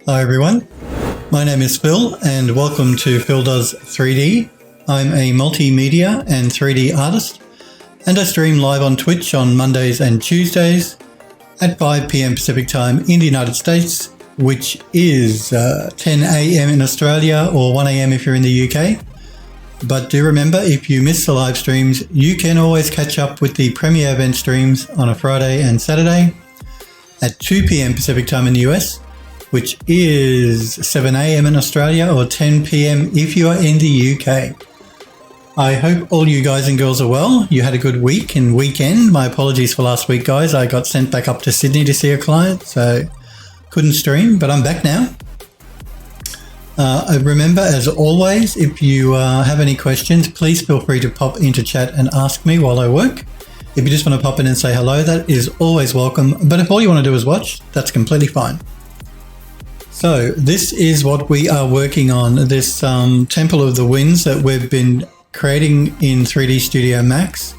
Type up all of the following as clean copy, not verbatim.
Hi everyone, my name is Phil and welcome to Phil Does 3D. I'm a multimedia and 3D artist and I stream live on Twitch on Mondays and Tuesdays at 5 p.m. Pacific time in the United States, which is 10 a.m. in Australia or 1 a.m. if you're in the UK. But do remember, if you miss the live streams, you can always catch up with the premiere event streams on a Friday and Saturday at 2 p.m. Pacific time in the US, which is 7 a.m. in Australia or 10 p.m. if you are in the UK. I hope all you guys and girls are well. You had a good week and weekend. My apologies for last week, guys. I got sent back up to Sydney to see a client, so couldn't stream, but I'm back now. Remember, as always, if you have any questions, please feel free to pop into chat and ask me while I work. If you just want to pop in and say hello, that is always welcome. But if all you want to do is watch, that's completely fine. So this is what we are working on, this Temple of the Winds that we've been creating in 3D Studio Max.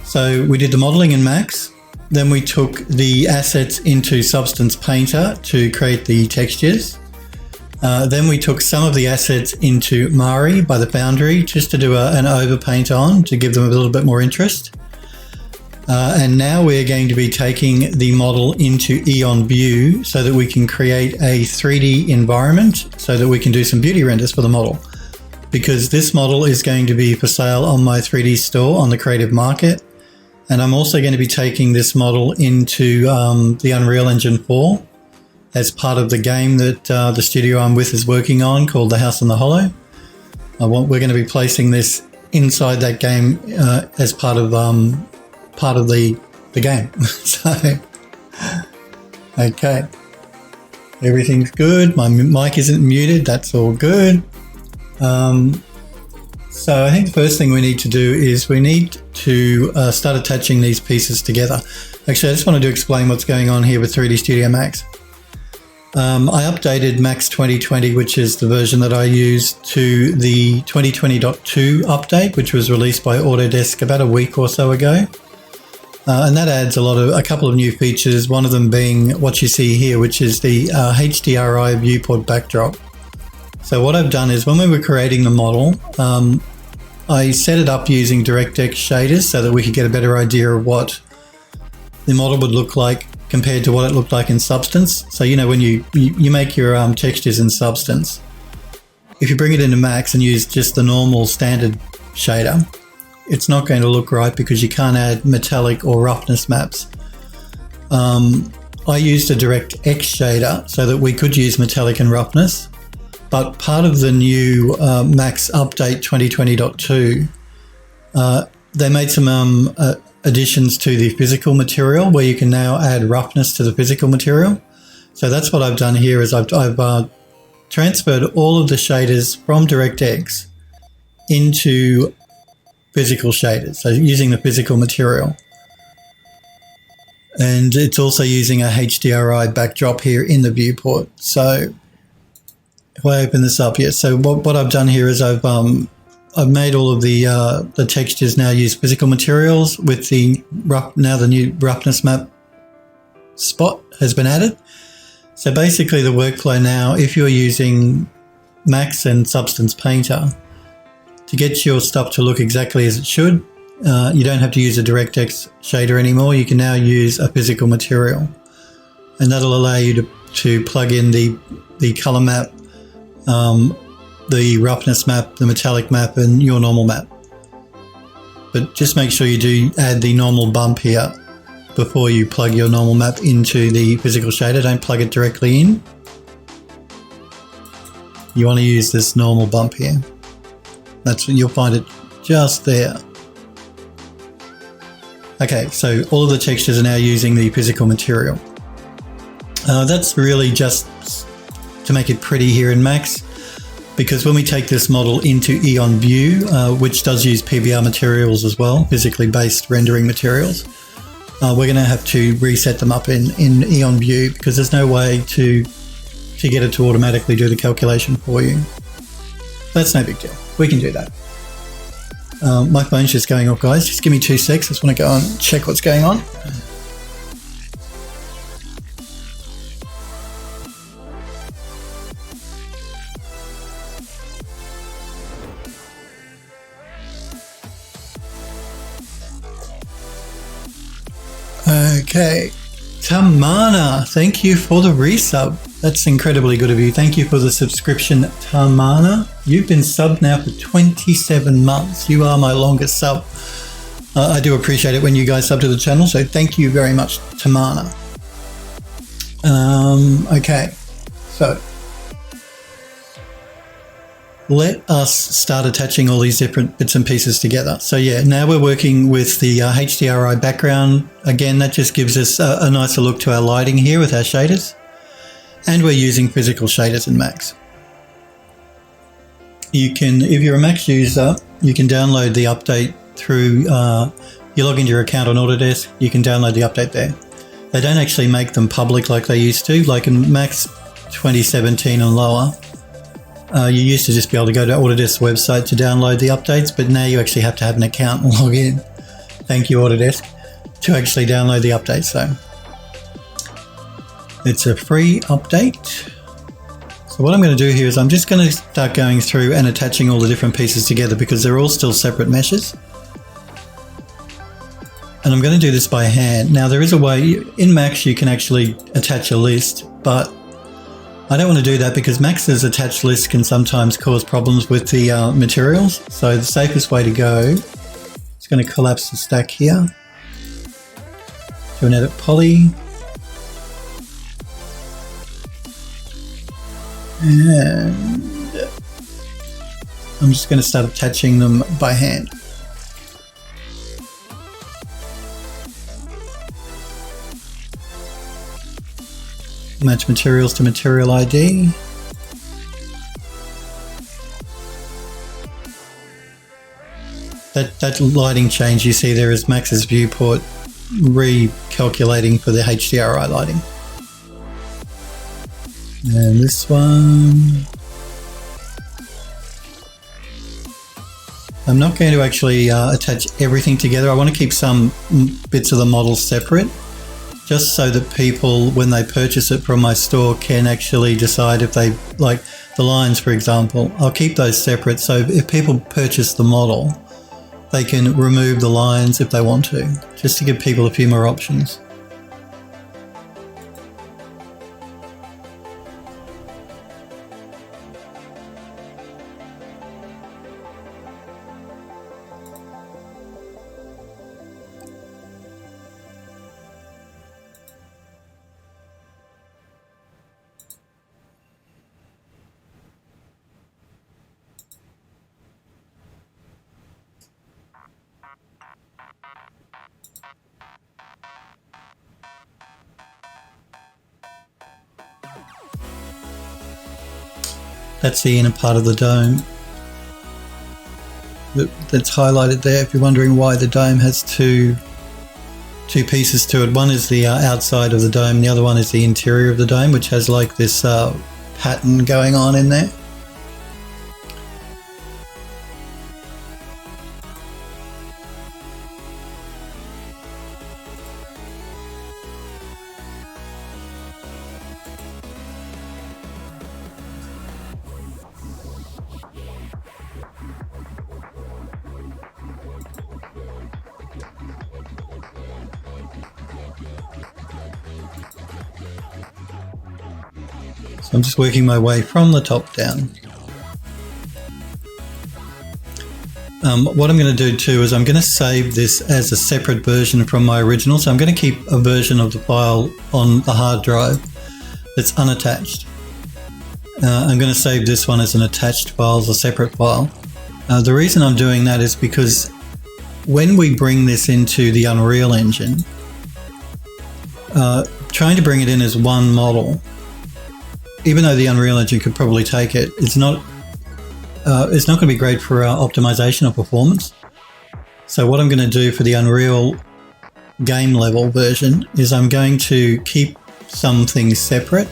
So we did the modeling in Max, then we took the assets into Substance Painter to create the textures. Then we took some of the assets into Mari by the Foundry just to do an overpaint on to give them a little bit more interest. And now we're going to be taking the model into Eon View so that we can create a 3D environment so that we can do some beauty renders for the model. Because this model is going to be for sale on my 3D store on the Creative Market. And I'm also going to be taking this model into the Unreal Engine 4 as part of the game that the studio I'm with is working on called The House on the Hollow. We're going to be placing this inside that game as part of the game. So, okay. Everything's good. My mic isn't muted. That's all good. So I think the first thing we need to do is we need to start attaching these pieces together. Actually, I just wanted to explain what's going on here with 3D Studio Max. I updated Max 2020, which is the version that I use, to the 2020.2 update, which was released by Autodesk about a week or so ago. And that adds a couple of new features, one of them being what you see here, which is the HDRI viewport backdrop. So what I've done is when we were creating the model, I set it up using DirectX shaders so that we could get a better idea of what the model would look like compared to what it looked like in Substance. So, you know, when you make your textures in Substance, if you bring it into Max and use just the normal standard shader, it's not going to look right because you can't add metallic or roughness maps. I used a DirectX shader so that we could use metallic and roughness, but part of the new Max update 2020.2, they made some additions to the physical material where you can now add roughness to the physical material. So that's what I've done here is I've transferred all of the shaders from DirectX into physical shaders, so using the physical material. And it's also using a HDRI backdrop here in the viewport. So if I open this up, yes. So what I've done here is I've made all of the textures now use physical materials with the new roughness map spot has been added. So basically the workflow now, if you're using Max and Substance Painter to get your stuff to look exactly as it should, you don't have to use a DirectX shader anymore. You can now use a physical material, and that'll allow you to plug in the color map, the roughness map, the metallic map, and your normal map. But just make sure you do add the normal bump here before you plug your normal map into the physical shader. Don't plug it directly in. You want to use this normal bump here. That's when you'll find it just there. Okay, so all of the textures are now using the physical material. That's really just to make it pretty here in Max, because when we take this model into Eon View, which does use PBR materials as well, physically based rendering materials, we're going to have to reset them up in Eon View because there's no way to get it to automatically do the calculation for you. That's no big deal. We can do that. My phone's just going off, guys. Just give me 2 secs. I just want to go and check what's going on. Okay. Tamana, thank you for the resub. That's incredibly good of you. Thank you for the subscription, Tamana. You've been subbed now for 27 months. You are my longest sub. I do appreciate it when you guys sub to the channel, so thank you very much, Tamana. Okay, so let us start attaching all these different bits and pieces together. So yeah, now we're working with the HDRI background. Again, that just gives us a nicer look to our lighting here with our shaders. And we're using physical shaders in Max. You can, if you're a Max user, you can download the update through, you log into your account on Autodesk, you can download the update there. They don't actually make them public like they used to, like in Max 2017 and lower. You used to just be able to go to Autodesk's website to download the updates, but now you actually have to have an account and log in. Thank you, Autodesk, to actually download the updates. So it's a free update. So what I'm going to do here is I'm just going to start going through and attaching all the different pieces together because they're all still separate meshes. And I'm going to do this by hand. Now there is a way, in Max you can actually attach a list, but I don't want to do that because Max's attached list can sometimes cause problems with the materials. So the safest way to go is going to collapse the stack here to an edit poly. And I'm just going to start attaching them by hand. Match materials to material ID. That lighting change you see there is Max's viewport recalculating for the HDRI lighting. And this one, I'm not going to actually attach everything together. I want to keep some bits of the model separate, just so that people, when they purchase it from my store, can actually decide if they like the lines, for example. I'll keep those separate, so if people purchase the model, they can remove the lines if they want to, just to give people a few more options. That's the inner part of the dome that's highlighted there. If you're wondering why the dome has two pieces to it, one is the outside of the dome, the other one is the interior of the dome, which has like this pattern going on in there. So I'm just working my way from the top down. What I'm going to do too is I'm going to save this as a separate version from my original. So I'm going to keep a version of the file on the hard drive that's unattached. I'm going to save this one as an attached file, as a separate file. The reason I'm doing that is because when we bring this into the Unreal Engine, trying to bring it in as one model, even though the Unreal Engine could probably take it, it's not going to be great for our optimization or performance. So what I'm going to do for the Unreal game level version is I'm going to keep some things separate,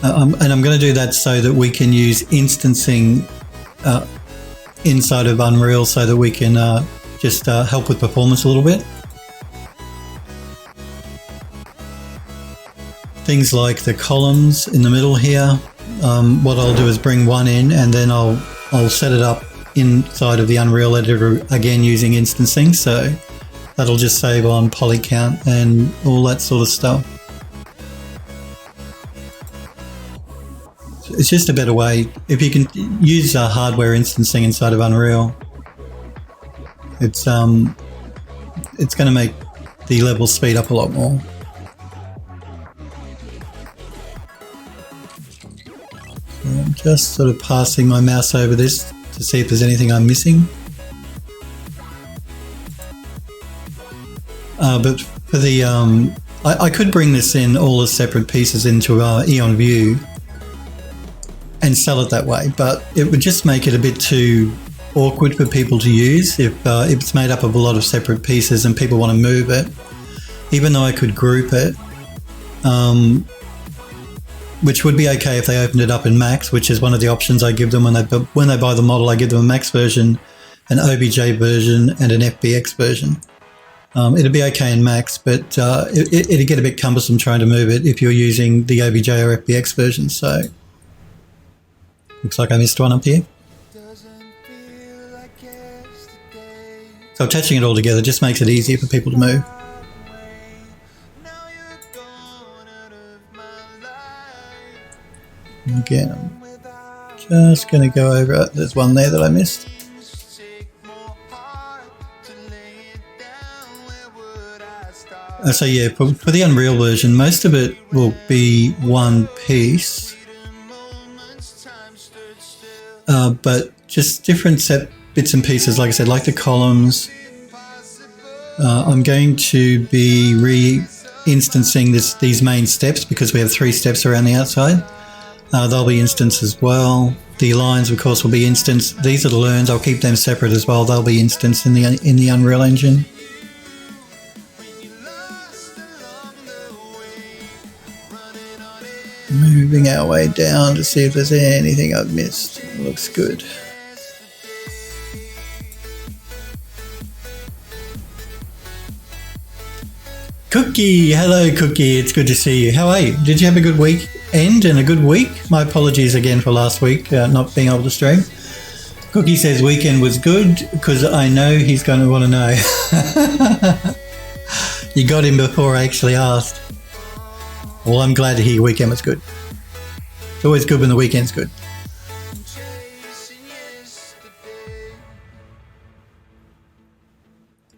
and I'm going to do that so that we can use instancing inside of Unreal, so that we can just help with performance a little bit. Things like the columns in the middle here, what I'll do is bring one in and then I'll set it up inside of the Unreal editor again using instancing. So That'll just save on poly count and all that sort of stuff. It's just a better way. If you can use hardware instancing inside of Unreal, it's going to make the levels speed up a lot more. So I'm just sort of passing my mouse over this to see if there's anything I'm missing. But for the, I could bring this in all as separate pieces into Eon View and sell it that way, but it would just make it a bit too awkward for people to use if it's made up of a lot of separate pieces and people want to move it. Even though I could group it, which would be okay if they opened it up in Max, which is one of the options I give them when they buy the model. I give them a Max version, an OBJ version, and an FBX version. It'd be okay in Max, but it'd get a bit cumbersome trying to move it if you're using the OBJ or FBX version. So looks like I missed one up here. So attaching it all together just makes it easier for people to move. Again, I'm just going to go over, there's one there that I missed. So yeah, for the Unreal version, most of it will be one piece, but just different set bits and pieces, like I said, like the columns. I'm going to be re-instancing these main steps because we have 3 steps around the outside. They'll be instanced as well. The lines, of course, will be instanced. These are the learns. I'll keep them separate as well. They'll be instanced in the Unreal Engine. Moving our way down to see if there's anything I've missed. It looks good. Cookie, hello Cookie, it's good to see you. How are you? Did you have a good weekend and a good week? My apologies again for last week not being able to stream. Cookie says weekend was good because I know he's going to want to know. You got him before I actually asked. Well, I'm glad to hear your weekend was good. It's always good when the weekend's good.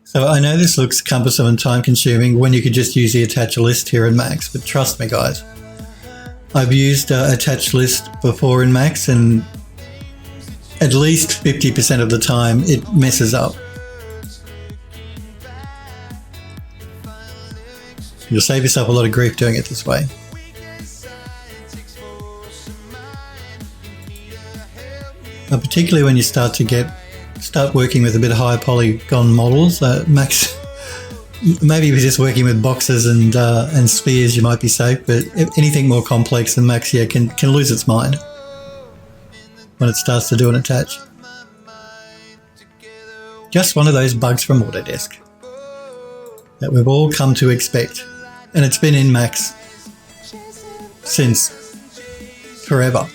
So I know this looks cumbersome and time consuming when you could just use the attach list here in Max, but trust me guys, I've used attach list before in Max and at least 50% of the time it messes up. You'll save yourself a lot of grief doing it this way. But particularly when you start working with a bit of higher polygon models, Max, maybe if you're just working with boxes and spheres, you might be safe, but anything more complex than Max, yeah, can lose its mind when it starts to do an attach. Just one of those bugs from Autodesk that we've all come to expect. And it's been in Max since forever.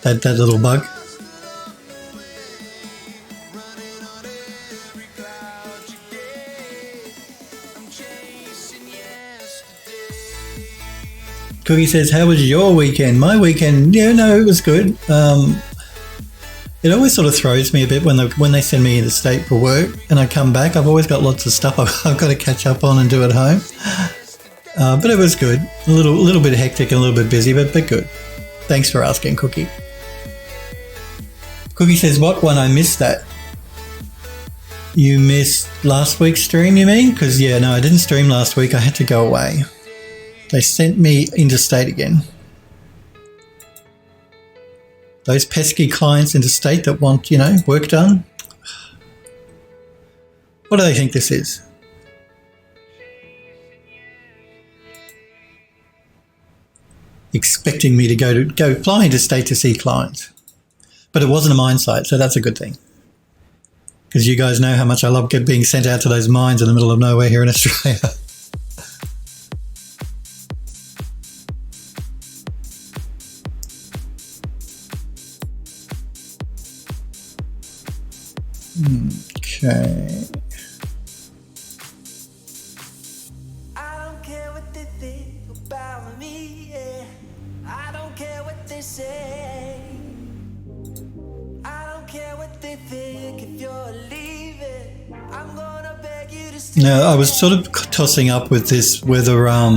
That little bug. Cookie says, how was your weekend? My weekend, yeah, no, it was good. It always sort of throws me a bit when they send me into state for work and I come back. I've always got lots of stuff I've got to catch up on and do at home. But it was good. A little bit hectic and a little bit busy, but good. Thanks for asking, Cookie. Cookie says, what one? I missed that. You missed last week's stream, you mean? Because, yeah, no, I didn't stream last week. I had to go away. They sent me interstate again. Those pesky clients interstate that want, work done. What do they think this is? Expecting me to go fly interstate to see clients. But it wasn't a mine site, so that's a good thing. Because you guys know how much I love being sent out to those mines in the middle of nowhere here in Australia. Okay. Now, I was sort of tossing up with this whether I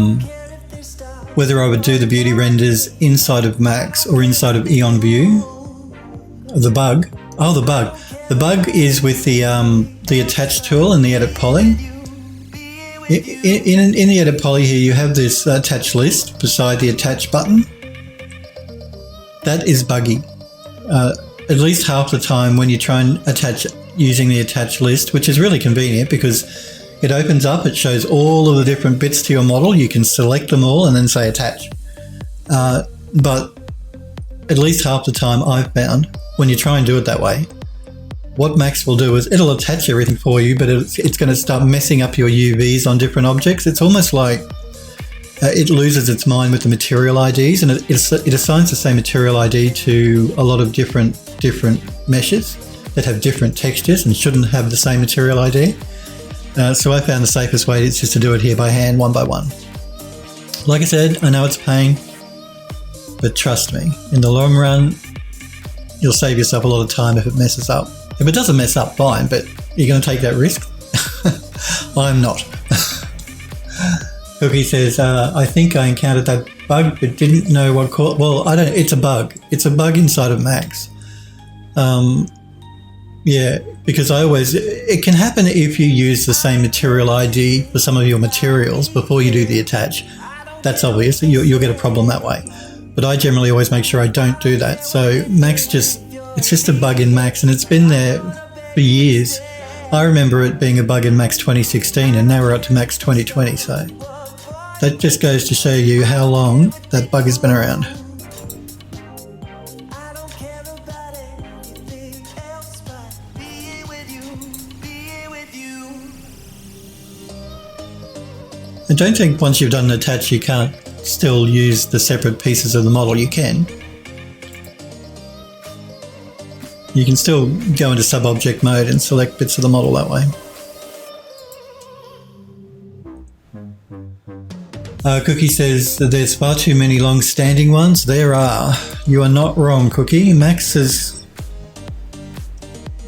would do the beauty renders inside of Max or inside of Eon View. The bug. Oh, the bug. The bug is with the attach tool and the edit poly. In the edit poly here, you have this attach list beside the attach button. That is buggy. At least half the time when you try and attach using the attach list, which is really convenient because it opens up, it shows all of the different bits to your model. You can select them all and then say attach. But at least half the time I've found when you try and do it that way, what Max will do is it'll attach everything for you, but it's going to start messing up your UVs on different objects. It's almost like it loses its mind with the material IDs, and it assigns the same material ID to a lot of different meshes that have different textures and shouldn't have the same material ID. So I found the safest way is just to do it here by hand, one by one. Like I said, I know it's a pain, but trust me, in the long run, you'll save yourself a lot of time if it messes up. If it doesn't mess up, fine, but you're going to take that risk? I'm not. Cookie says, I think I encountered that bug, but didn't know what caught. Well, I don't. It's a bug. It's a bug inside of Max. Yeah, because it can happen if you use the same material ID for some of your materials before you do the attach. That's obvious. You'll get a problem that way. But I generally always make sure I don't do that. So Max it's just a bug in Max, and it's been there for years. I remember it being a bug in Max 2016, and now we're up to Max 2020. So that just goes to show you how long that bug has been around. I don't think once you've done an attach, you can't still use the separate pieces of the model. You can. You can still go into sub-object mode and select bits of the model that way. Cookie says that there's far too many long-standing ones. There are. You are not wrong, Cookie. Max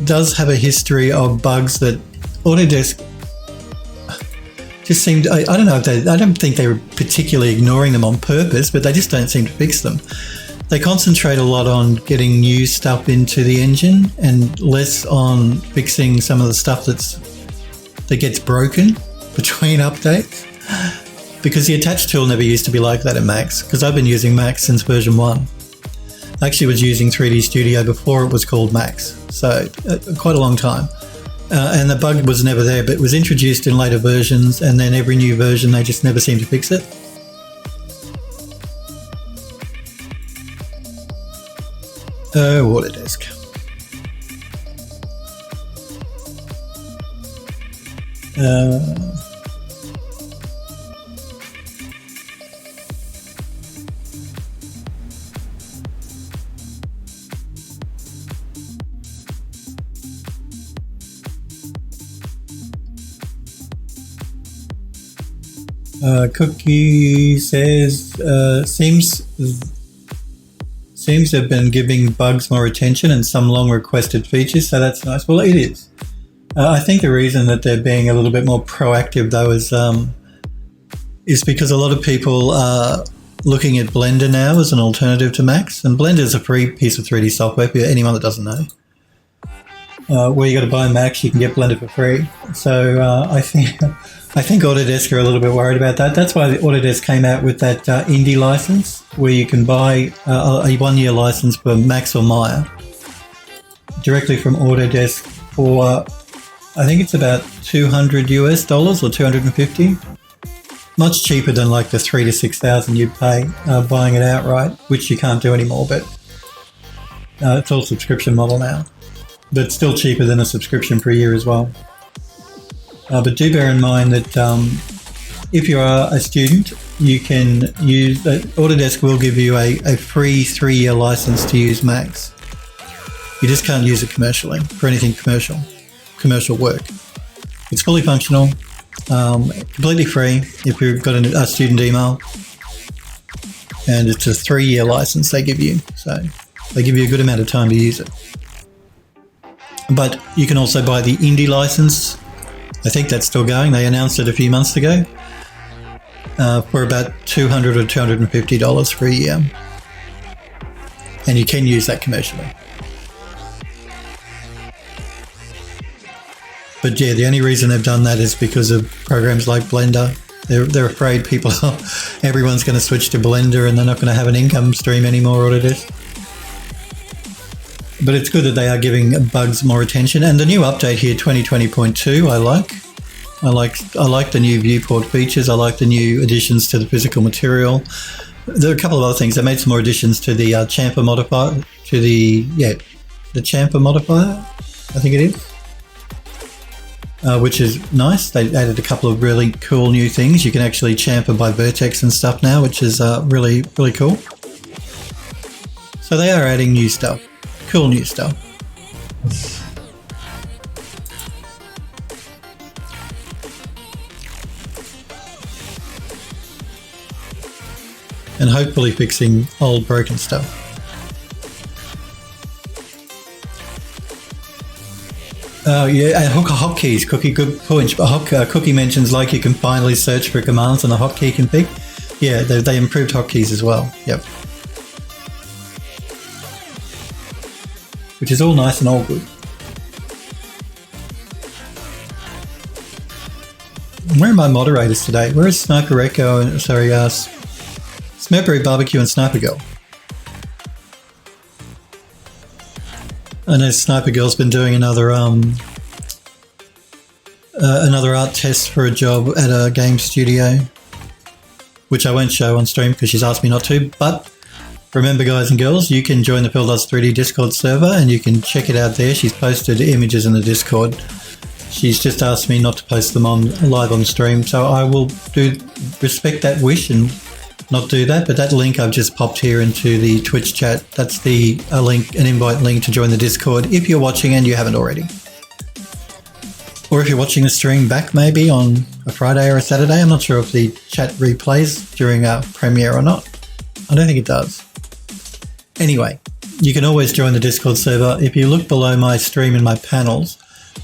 does have a history of bugs that Autodesk just seemed, I don't know, I don't think they were particularly ignoring them on purpose, but they just don't seem to fix them. They concentrate a lot on getting new stuff into the engine and less on fixing some of the stuff that gets broken between updates. Because the attach tool never used to be like that in Max, because I've been using Max since version 1. I actually was using 3D Studio before it was called Max, so quite a long time. And the bug was never there, but it was introduced in later versions, and then every new version they just never seem to fix it. Autodesk. Cookie says, seems they've been giving bugs more attention and some long requested features, so that's nice. Well, it is. I think the reason that they're being a little bit more proactive though is because a lot of people are looking at Blender now as an alternative to Max, and Blender is a free piece of 3D software for anyone that doesn't know. Where you got to buy Max, you can get Blender for free. So I think Autodesk are a little bit worried about that. That's why Autodesk came out with that Indie license, where you can buy a 1-year license for Max or Maya directly from Autodesk for, I think it's about $200 US or 250. Much cheaper than like the $3,000 to $6,000 you'd pay buying it outright, which you can't do anymore. But it's all subscription model now, but still cheaper than a subscription per year as well. But do bear in mind that if you are a student, you can use, Autodesk will give you a free 3-year license to use Max. You just can't use it commercially for anything commercial work. It's fully functional, completely free if you've got a student email, and it's a 3-year license they give you. So they give you a good amount of time to use it. But you can also buy the Indie license I think that's still going. They announced it a few months ago for about $200 or $250 for a year. And you can use that commercially. But yeah, the only reason they've done that is because of programs like Blender. They're afraid everyone's going to switch to Blender and they're not going to have an income stream anymore, what it is. But it's good that they are giving bugs more attention. And the new update here, 2020.2, I like the new viewport features. I like the new additions to the physical material. There are a couple of other things. They made some more additions to the chamfer modifier, the chamfer modifier, I think it is. Which is nice. They added a couple of really cool new things. You can actually chamfer by vertex and stuff now, which is really, really cool. So they are adding new stuff. Cool new stuff. And hopefully fixing old broken stuff. Yeah, and hotkeys, Cookie, good point. But Cookie mentions like you can finally search for commands on the hotkey config. Yeah, they improved hotkeys as well. Yep. Which is all nice and all good. Where are my moderators today? Where is Sniper Echo and Smerberry Barbecue and Sniper Girl? I know Sniper Girl's been doing another art test for a job at a game studio, which I won't show on stream because she's asked me not to. But remember, guys and girls, you can join the Phil Does 3D Discord server and you can check it out there. She's posted images in the Discord. She's just asked me not to post them live on stream, so I will respect that wish and not do that. But that link I've just popped here into the Twitch chat, that's an invite link to join the Discord if you're watching and you haven't already. Or if you're watching the stream back maybe on a Friday or a Saturday. I'm not sure if the chat replays during our premiere or not. I don't think it does. Anyway, you can always join the Discord server. If you look below my stream in my panels,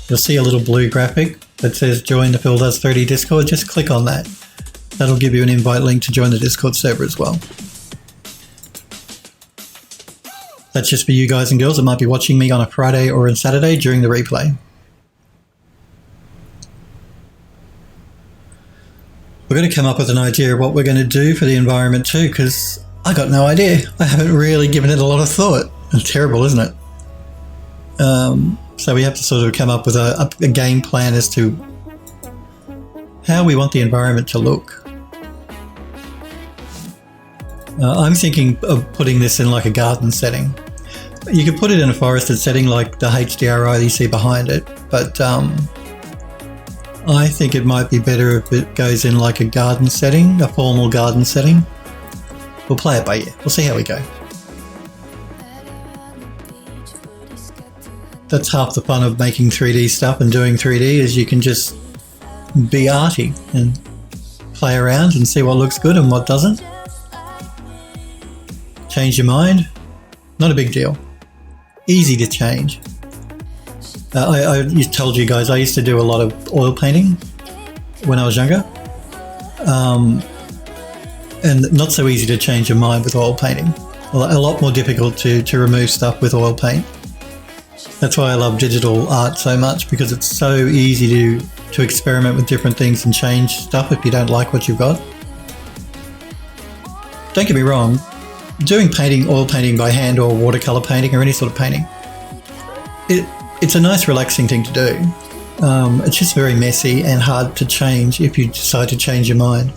you'll see a little blue graphic that says join the Phil Does 3D Discord. Just click on that. That'll give you an invite link to join the Discord server as well. That's just for you guys and girls that might be watching me on a Friday or a Saturday during the replay. We're going to come up with an idea of what we're going to do for the environment too, because I got no idea. I haven't really given it a lot of thought. It's terrible, isn't it? So we have to sort of come up with a game plan as to how we want the environment to look. I'm thinking of putting this in like a garden setting. You could put it in a forested setting like the HDRI that you see behind it, but I think it might be better if it goes in like a garden setting, a formal garden setting. We'll play it by ear. We'll see how we go. That's half the fun of making 3D stuff and doing 3D is you can just be arty and play around and see what looks good and what doesn't. Change your mind, not a big deal. Easy to change. I told you guys I used to do a lot of oil painting when I was younger. And not so easy to change your mind with oil painting. A lot more difficult to remove stuff with oil paint. That's why I love digital art so much, because it's so easy to experiment with different things and change stuff if you don't like what you've got. Don't get me wrong, doing oil painting by hand or watercolor painting or any sort of painting, it's a nice relaxing thing to do. It's just very messy and hard to change if you decide to change your mind.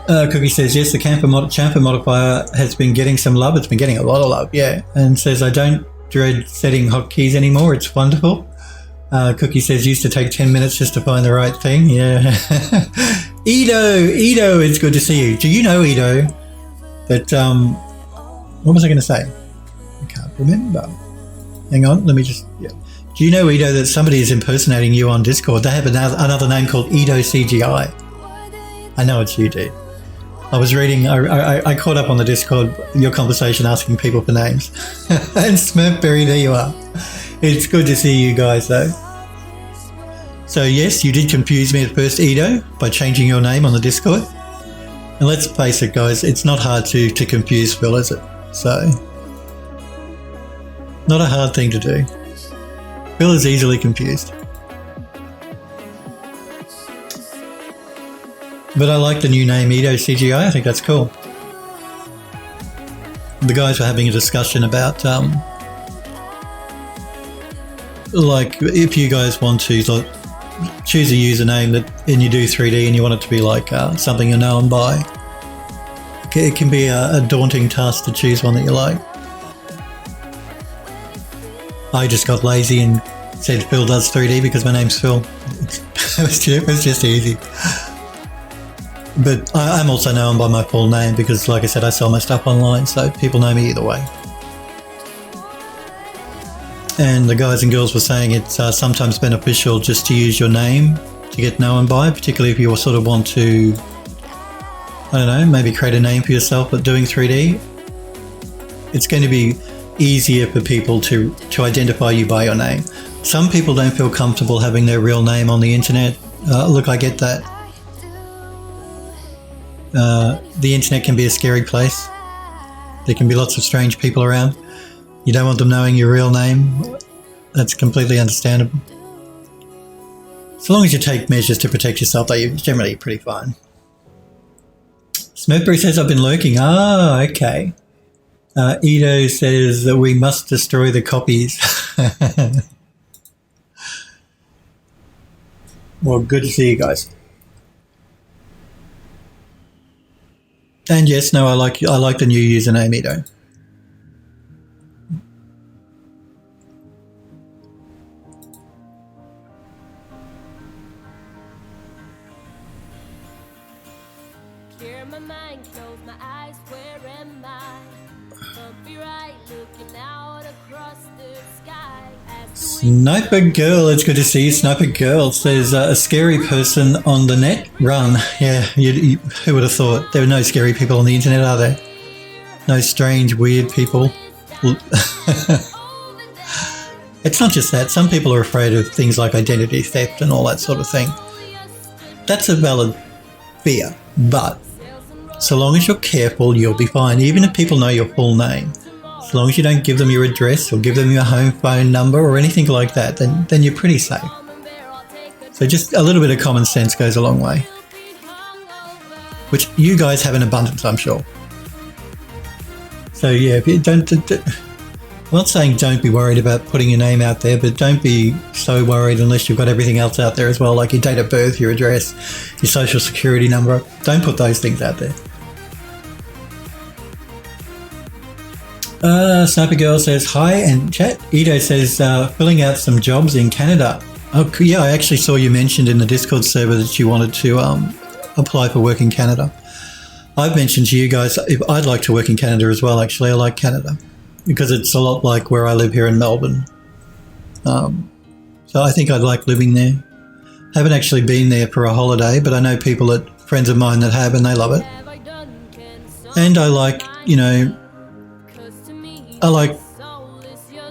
Cookie says, yes, the chamfer modifier has been getting some love. It's been getting a lot of love, yeah. And says, I don't dread setting hotkeys anymore. It's wonderful. Cookie says, used to take 10 minutes just to find the right thing. Yeah. Edo, it's good to see you. Do you know, Edo, that, what was I going to say? I can't remember. Hang on, let me just, yeah. Do you know, Edo, that somebody is impersonating you on Discord? They have another name called Edo CGI. I know it's you, dude. I was reading, I caught up on the Discord, your conversation asking people for names. And Smurfberry, there you are. It's good to see you guys though. So yes, you did confuse me at first, Edo, by changing your name on the Discord. And let's face it, guys, it's not hard to confuse Phil, is it? So, not a hard thing to do. Phil is easily confused. But I like the new name, Edo CGI. I think that's cool. The guys were having a discussion about, like, if you guys want to choose a username and you do 3D and you want it to be like something you're known by, it can be a daunting task to choose one that you like. I just got lazy and said Phil does 3D because my name's Phil. It was just easy. But I'm also known by my full name because, like I said, I sell my stuff online, so people know me either way. And the guys and girls were saying it's sometimes beneficial just to use your name to get known by, particularly if you sort of want to, I don't know, maybe create a name for yourself but doing 3D. It's going to be easier for people to identify you by your name. Some people don't feel comfortable having their real name on the internet. Look, I get that. The internet can be a scary place. There can be lots of strange people around. You don't want them knowing your real name. That's completely understandable. So long as you take measures to protect yourself, though, you're generally pretty fine. Smurfberry says, I've been lurking. Ah, okay. Edo says that we must destroy the copies. Well, good to see you guys. And yes, no, I like the new username, Edo. Clear my mind, close my eyes, where am I? Bumpy right, looking out across the sky. Sniper Girl, it's good to see you. Sniper Girl says, a scary person on the net? Run. Yeah, who would have thought? There are no scary people on the internet, are there? No strange, weird people. It's not just that. Some people are afraid of things like identity theft and all that sort of thing. That's a valid fear, but so long as you're careful, you'll be fine. Even if people know your full name, as long as you don't give them your address or give them your home phone number or anything like that, then you're pretty safe. So just a little bit of common sense goes a long way, which you guys have in abundance, I'm sure. So yeah, if you don't, I'm not saying don't be worried about putting your name out there, but don't be so worried unless you've got everything else out there as well, like your date of birth, your address, your social security number. Don't put those things out there. Sniper Girl says, hi, and chat. Edo says, filling out some jobs in Canada. Oh, yeah, I actually saw you mentioned in the Discord server that you wanted to apply for work in Canada. I've mentioned to you guys, if I'd like to work in Canada as well, actually. I like Canada because it's a lot like where I live here in Melbourne. So I think I'd like living there. Haven't actually been there for a holiday, but I know friends of mine that have, and they love it. And I like, I like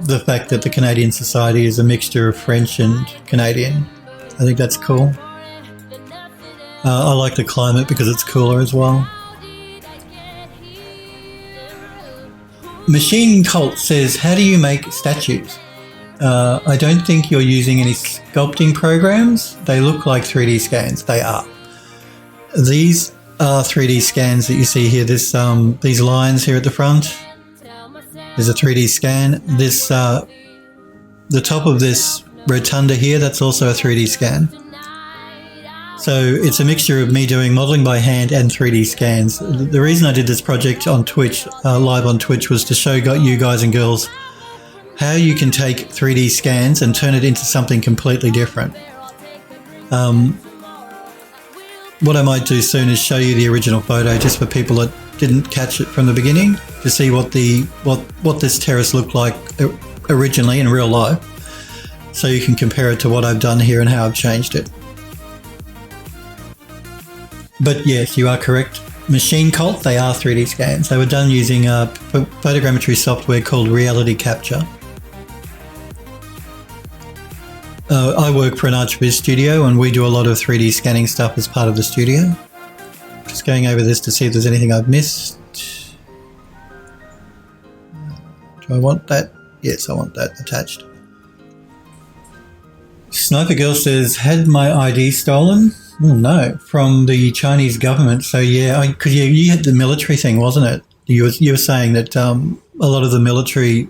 the fact that the Canadian society is a mixture of French and Canadian. I think that's cool. I like the climate because it's cooler as well. Machine Cult says, how do you make statues? I don't think you're using any sculpting programs. They look like 3D scans. They are. These are 3D scans that you see here. This these lines here at the front. There's a 3D scan. This, the top of this rotunda here, that's also a 3D scan. So it's a mixture of me doing modeling by hand and 3D scans. The reason I did this project on Twitch, live on Twitch, was to show you guys and girls how you can take 3D scans and turn it into something completely different. What I might do soon is show you the original photo just for people that didn't catch it from the beginning, to see what this terrace looked like originally in real life, so you can compare it to what I've done here and how I've changed it. But yes, you are correct. Machine Cult, they are 3D scans. They were done using a photogrammetry software called Reality Capture. I work for an ArchViz studio and we do a lot of 3D scanning stuff as part of the studio. Just going over this to see if there's anything I've missed. Do I want that? Yes, I want that attached. Sniper Girl says, had my ID stolen? Oh, no, from the Chinese government. So yeah, because you had the military thing, wasn't it? You were saying that a lot of the military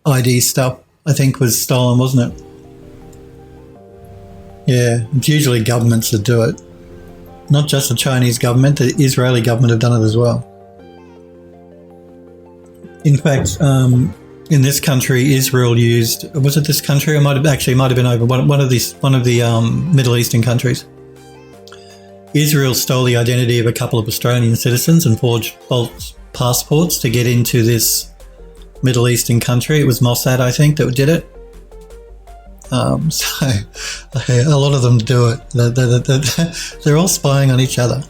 ID stuff, I think, was stolen, wasn't it? Yeah, it's usually governments that do it. Not just the Chinese government, the Israeli government have done it as well. In fact, in this country, Israel used, was it this country? It might have been over one of the Middle Eastern countries. Israel stole the identity of a couple of Australian citizens and forged false passports to get into this Middle Eastern country. It was Mossad, I think, that did it. So a lot of them do it. They're all spying on each other.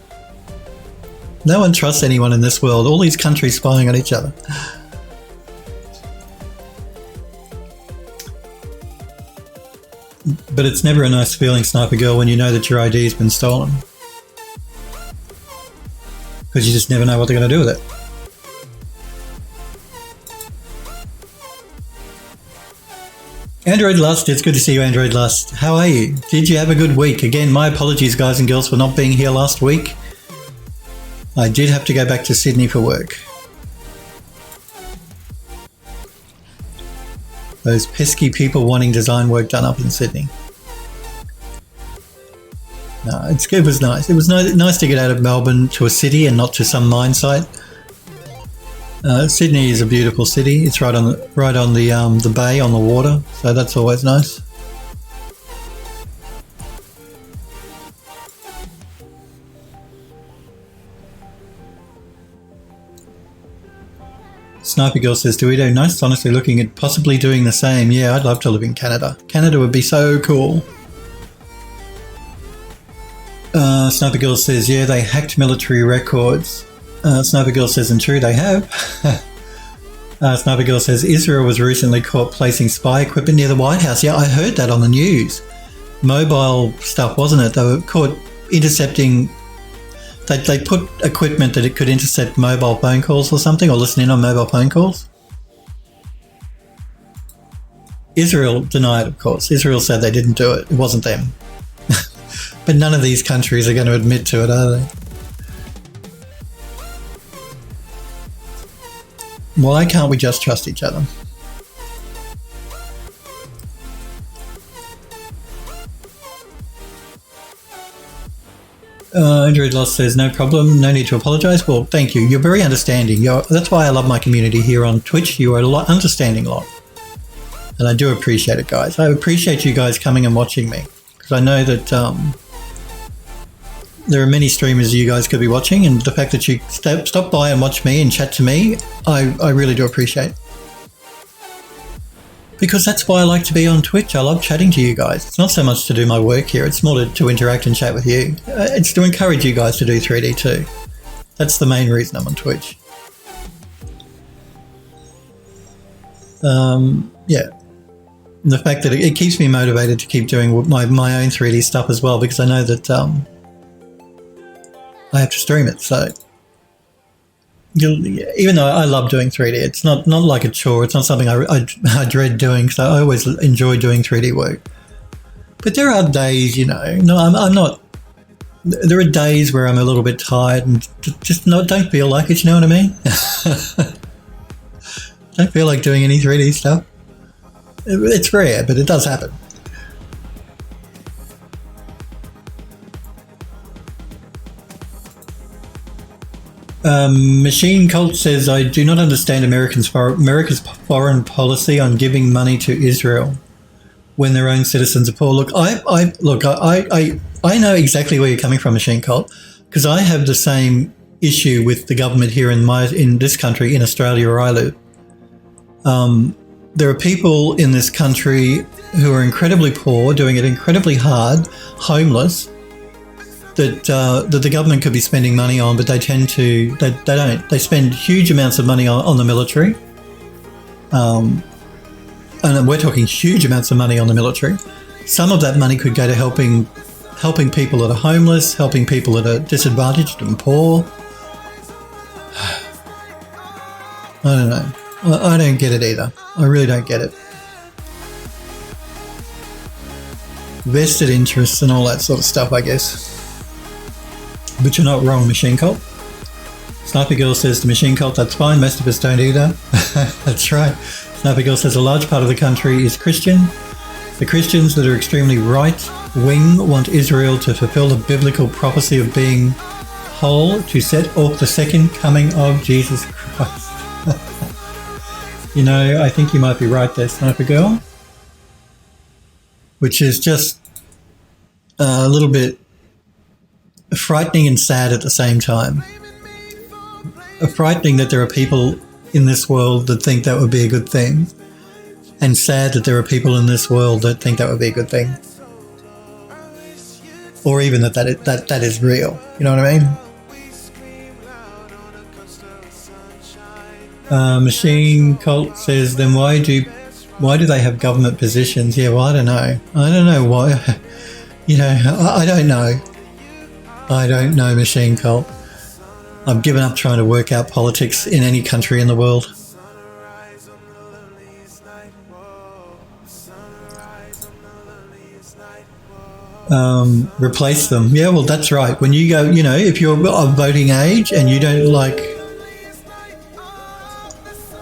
No one trusts anyone in this world. All these countries spying on each other. But it's never a nice feeling, Sniper Girl, when you know that your ID has been stolen. Because you just never know what they're going to do with it. Android Lust, it's good to see you, Android Lust. How are you? Did you have a good week? Again, my apologies, guys and girls, for not being here last week. I did have to go back to Sydney for work. Those pesky people wanting design work done up in Sydney. No, it was nice. It was nice to get out of Melbourne to a city and not to some mine site. Sydney is a beautiful city. It's right on the bay, on the water, so that's always nice. Sniper Girl says, Dorito, nice, honestly looking at possibly doing the same. Yeah, I'd love to live in Canada. Canada would be so cool. Sniper Girl says, yeah, they hacked military records. Sniper Girl says, and true, they have. Sniper Girl says, Israel was recently caught placing spy equipment near the White House. Yeah, I heard that on the news. Mobile stuff, wasn't it? They were caught intercepting. They put equipment that it could intercept mobile phone calls or something, or listen in on mobile phone calls. Israel denied, of course. Israel said they didn't do it. It wasn't them. But none of these countries are going to admit to it, are they? Why can't we just trust each other? Android Lost says, no problem, no need to apologise. Well, thank you. You're very understanding. That's why I love my community here on Twitch. You are a understanding lot. And I do appreciate it, guys. I appreciate you guys coming and watching me. Because I know that there are many streamers you guys could be watching, and the fact that you stop by and watch me and chat to me, I really do appreciate. Because that's why I like to be on Twitch. I love chatting to you guys. It's not so much to do my work here. It's more to interact and chat with you. It's to encourage you guys to do 3D too. That's the main reason I'm on Twitch. Yeah. And the fact that it keeps me motivated to keep doing my own 3D stuff as well, because I know that I have to stream it. So even though I love doing 3D, it's not like a chore. It's not something I dread doing, so I always enjoy doing 3D work. But there are days, I'm not. There are days where I'm a little bit tired and just don't feel like it. You know what I mean? Don't feel like doing any 3D stuff. It's rare, but it does happen. Machine Cult says, I do not understand America's foreign policy on giving money to Israel when their own citizens are poor. Look, I know exactly where you're coming from, Machine Cult, because I have the same issue with the government here in this country, in Australia where I live. There are people in this country who are incredibly poor, doing it incredibly hard, homeless, that the government could be spending money on, but they tend to, they don't. They spend huge amounts of money on the military. And we're talking huge amounts of money on the military. some of that money could go to helping people that are homeless, helping people that are disadvantaged and poor. I don't know. I don't get it either. I really don't get it. Vested interests and all that sort of stuff, I guess. But you're not wrong, Machine Cult. Sniper Girl says the Machine Cult, that's fine. Most of us don't either. That's right. Sniper Girl says a large part of the country is Christian. The Christians that are extremely right-wing want Israel to fulfill the biblical prophecy of being whole to set off the second coming of Jesus Christ. You know, I think you might be right there, Sniper Girl. Which is just a little bit frightening and sad at the same time. Frightening that there are people in this world that think that would be a good thing, and sad that there are people in this world that think that would be a good thing, or even that is real. You know what I mean? Machine Cult says, then why do they have government positions? Yeah, well, I don't know. I don't know why. You know, I don't know. I don't know, Machine Cult. I've given up trying to work out politics in any country in the world. Replace them. Yeah, well, that's right. When you go, you know, if you're of voting age and you don't like...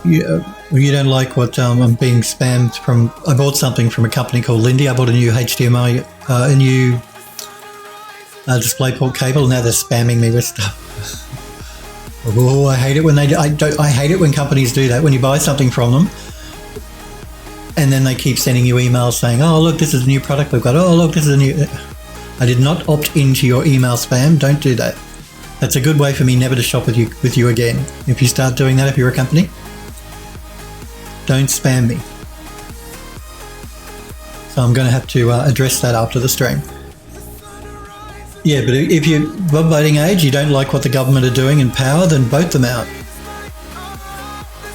You don't like what I'm being spammed from. I bought something from a company called Lindy. I bought a new HDMI, a new DisplayPort cable, and now they're spamming me with stuff. Oh, I hate it when they do. I hate it when companies do that. When you buy something from them, and then they keep sending you emails saying, "Oh, look, this is a new product we've got. Oh, look, this is a new." I did not opt into your email spam. Don't do that. That's a good way for me never to shop with you again. If you start doing that, if you're a company. Don't spam me. So I'm going to have to address that after the stream. Yeah, but if you're of voting age, you don't like what the government are doing in power, then vote them out.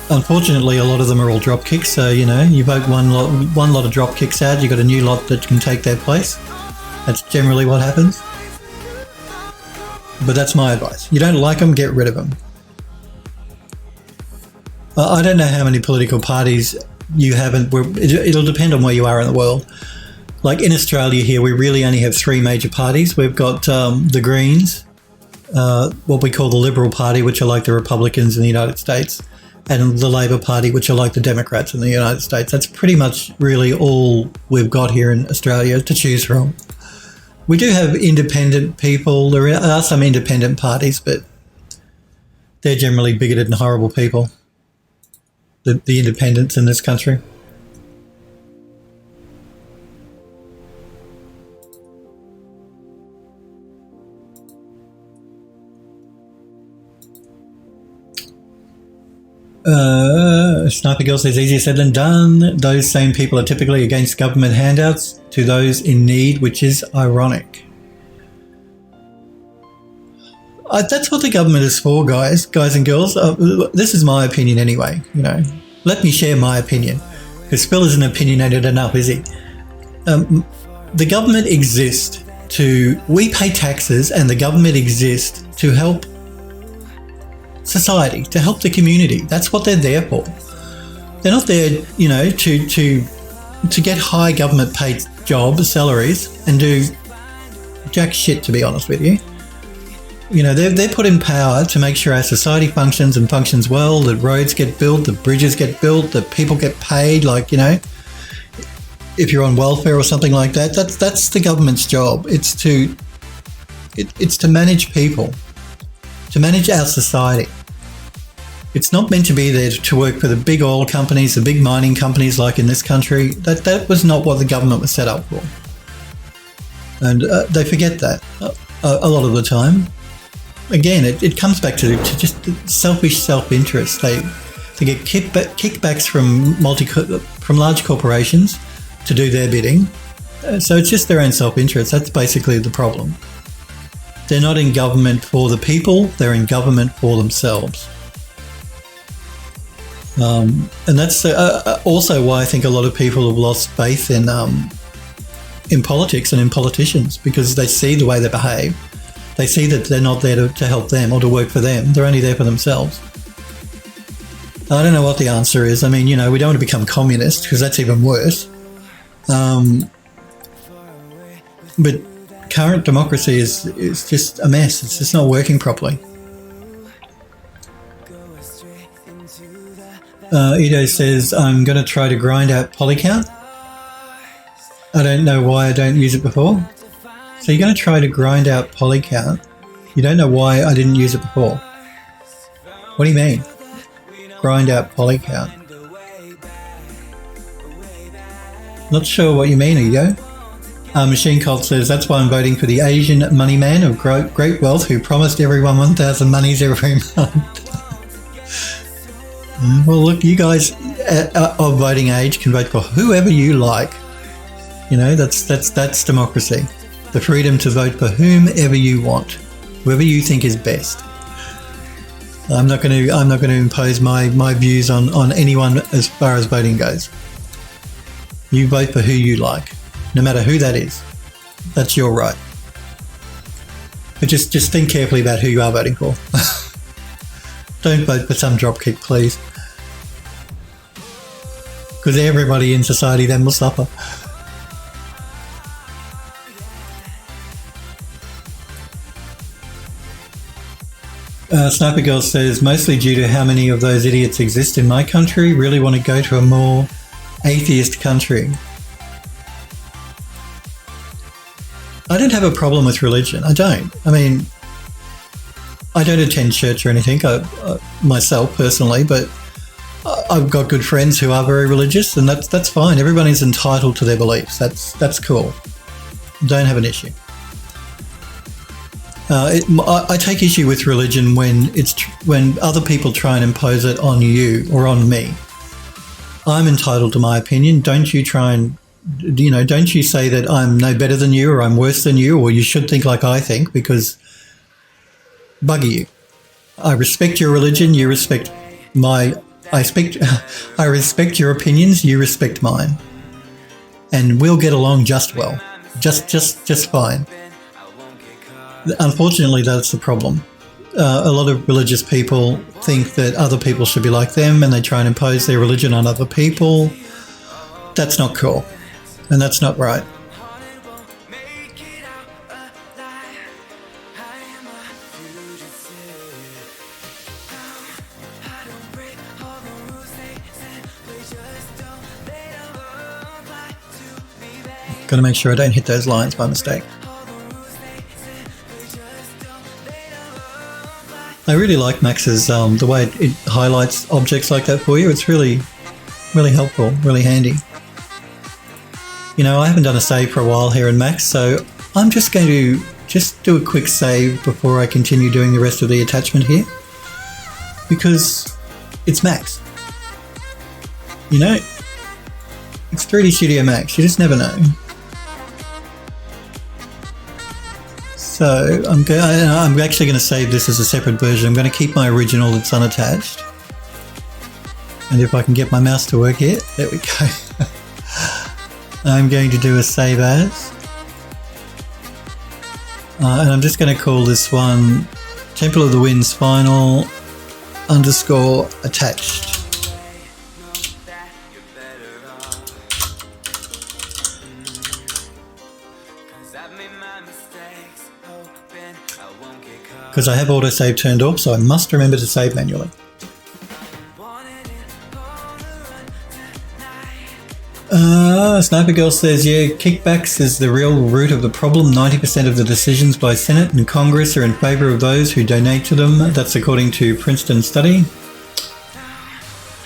Unfortunately, a lot of them are all drop kicks, so, you know, you vote one lot of drop kicks out, you've got a new lot that can take their place. That's generally what happens. But that's my advice. You don't like them, get rid of them. I don't know how many political parties you haven't. It'll depend on where you are in the world. Like in Australia here, we really only have three major parties. We've got the Greens, what we call the Liberal Party, which are like the Republicans in the United States, and the Labor Party, which are like the Democrats in the United States. That's pretty much really all we've got here in Australia to choose from. We do have independent people. There are some independent parties, but they're generally bigoted and horrible people. The independents in this country. Sniper Girl says, easier said than done. Those same people are typically against government handouts to those in need, which is ironic. That's what the government is for, guys and girls. This is my opinion anyway, you know. Let me share my opinion, because Phil isn't opinionated enough, is he? The government exists we pay taxes, and the government exists to help society, to help the community. That's what they're there for. They're not there, you know, to get high government paid jobs, salaries, and do jack shit, to be honest with you. You know, they're put in power to make sure our society functions and functions well, that roads get built, that bridges get built, that people get paid, like, you know, if you're on welfare or something like that. That's the government's job. It's to manage people, to manage our society. It's not meant to be there to work for the big oil companies, the big mining companies like in this country. That was not what the government was set up for. And they forget that a lot of the time. Again, it comes back to just selfish self-interest. They get kickbacks from large corporations to do their bidding. So it's just their own self-interest. That's basically the problem. They're not in government for the people. They're in government for themselves. And that's also why I think a lot of people have lost faith in in politics and in politicians, because they see the way they behave. They see that they're not there to help them or to work for them. They're only there for themselves. I don't know what the answer is. I mean, we don't want to become communist, because that's even worse. But current democracy is just a mess. It's just not working properly. Ido says, I'm going to try to grind out polycount. I don't know why I don't use it before. So you're going to try to grind out polycount. You don't know why I didn't use it before. What do you mean? Grind out polycount. Not sure what you mean, Ido. Machine Cult says, that's why I'm voting for the Asian money man of great wealth who promised everyone 1,000 monies every month. Well, look, you guys of voting age can vote for whoever you like. That's democracy. The freedom to vote for whomever you want, whoever you think is best. I'm not going to impose my views on anyone as far as voting goes. You vote for who you like, no matter who that is. That's your right. But just think carefully about who you are voting for. Don't vote for some dropkick, please. Because everybody in society then will suffer. Sniper Girl says, mostly due to how many of those idiots exist in my country, really want to go to a more atheist country. I don't have a problem with religion. I don't. I mean, I don't attend church or anything myself personally, but I've got good friends who are very religious, and that's fine. Everyone is entitled to their beliefs. That's cool. Don't have an issue. I take issue with religion when other people try and impose it on you or on me. I'm entitled to my opinion. Don't you try and, don't you say that I'm no better than you or I'm worse than you or you should think like I think, because bugger you. I respect your religion. You respect I respect your opinions. You respect mine, and we'll get along just well, just fine. Unfortunately, that's the problem. A lot of religious people think that other people should be like them, and they try and impose their religion on other people. That's not cool, and that's not right. Got to make sure I don't hit those lines by mistake. I really like Max's, the way it highlights objects like that for you. It's really, really helpful, really handy. I haven't done a save for a while here in Max, so I'm just going to do a quick save before I continue doing the rest of the attachment here, because it's Max. It's 3D Studio Max. You just never know. So I'm actually going to save this as a separate version. I'm going to keep my original that's unattached. And if I can get my mouse to work here, there we go. I'm going to do a save as. And I'm just going to call this one Temple of the Wind's Final _ attached. Because I have autosave turned off, so I must remember to save manually. Sniper Girl says, yeah, kickbacks is the real root of the problem. 90% of the decisions by Senate and Congress are in favour of those who donate to them. That's according to Princeton study.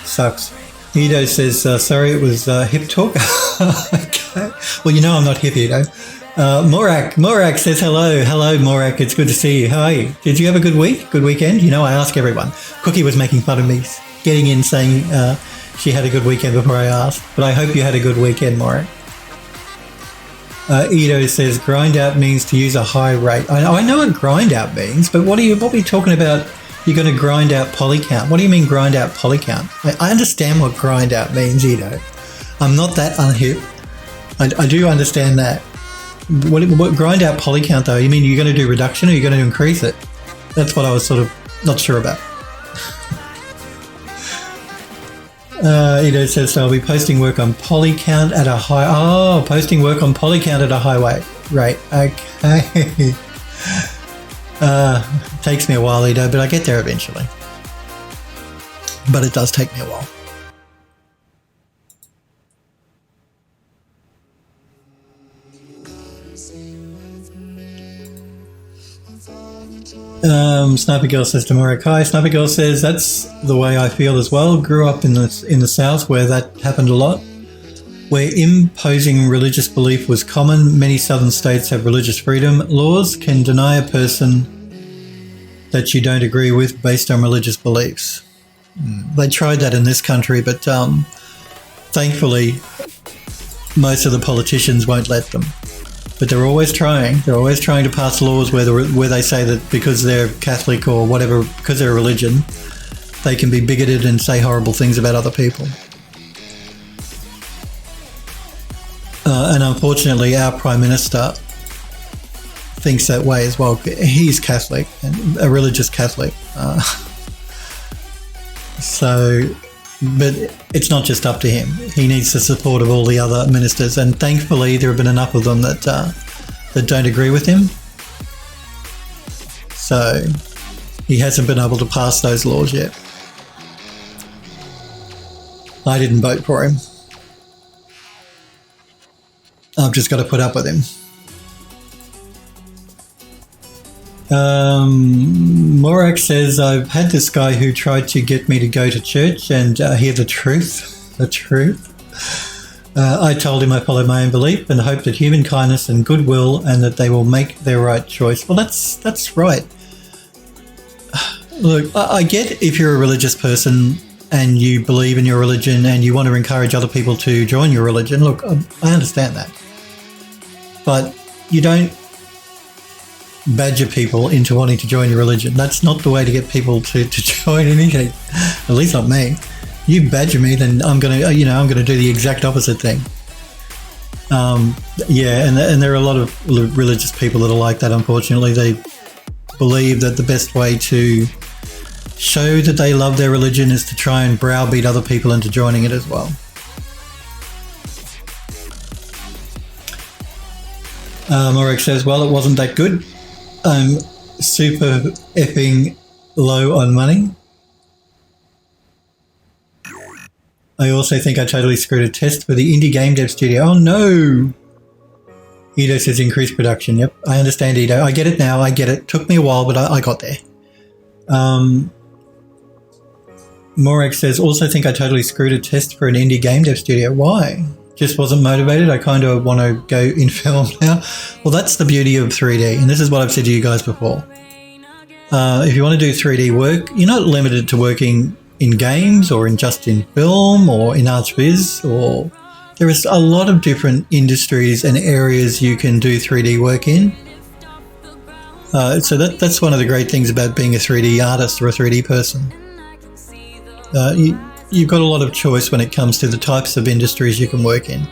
Sucks. Ido says, sorry, it was hip talk. Okay. Well, I'm not hip, Ido. Morak says hello. Hello, Morak. It's good to see you. How are you? Did you have a good week? Good weekend? I ask everyone. Cookie was making fun of me, getting in saying she had a good weekend before I asked. But I hope you had a good weekend, Morak. Ido says grind out means to use a high rate. I know what grind out means, but what are we talking about? You're going to grind out polycount. What do you mean grind out polycount? I understand what grind out means, Ido. I'm not that unhip. I do understand that. What grind out poly count though? You mean you're going to do reduction or you're going to increase it? That's what I was sort of not sure about. Edo says, so I'll be posting work on poly count at a high... Oh, posting work on poly count at a high rate. Okay. Takes me a while, Edo, but I get there eventually. But it does take me a while. Sniper Girl says to Morokai. Sniper Girl says that's the way I feel as well. Grew up in the South where that happened a lot, where imposing religious belief was common. Many southern states have religious freedom. Laws can deny a person that you don't agree with based on religious beliefs. They tried that in this country, but thankfully most of the politicians won't let them. But they're always trying. They're always trying to pass laws where they say that because they're Catholic or whatever, because they're a religion, they can be bigoted and say horrible things about other people. And unfortunately, our Prime Minister thinks that way as well. He's Catholic, and a religious Catholic. But it's not just up to him. He needs the support of all the other ministers, and thankfully there have been enough of them that don't agree with him. So he hasn't been able to pass those laws yet. I didn't vote for him. I've just got to put up with him. Morak says, I've had this guy who tried to get me to go to church and hear the truth. I told him I follow my own belief and hope that human kindness and goodwill and that they will make their right choice. Well, that's right. Look, I get if you're a religious person and you believe in your religion and you want to encourage other people to join your religion. Look, I understand that. But you don't badger people into wanting to join your religion. That's not the way to get people to join anything. At least not me. You badger me, then I'm gonna do the exact opposite thing. And there are a lot of religious people that are like that. Unfortunately, they believe that the best way to show that they love their religion is to try and browbeat other people into joining it as well. Morek says, well, it wasn't that good. I'm super effing low on money. I also think I totally screwed a test for the indie game dev studio. Oh no! Edo says increased production. Yep, I understand, Edo. I get it now. I get it. Took me a while, but I got there. Morek says, also think I totally screwed a test for an indie game dev studio. Why? Just wasn't motivated. I kind of want to go in film now. Well, that's the beauty of 3D. And this is what I've said to you guys before. If you want to do 3D work, you're not limited to working in games or just in film or in arts viz, or there is a lot of different industries and areas you can do 3D work in. So that's one of the great things about being a 3D artist or a 3D person. You've got a lot of choice when it comes to the types of industries you can work in.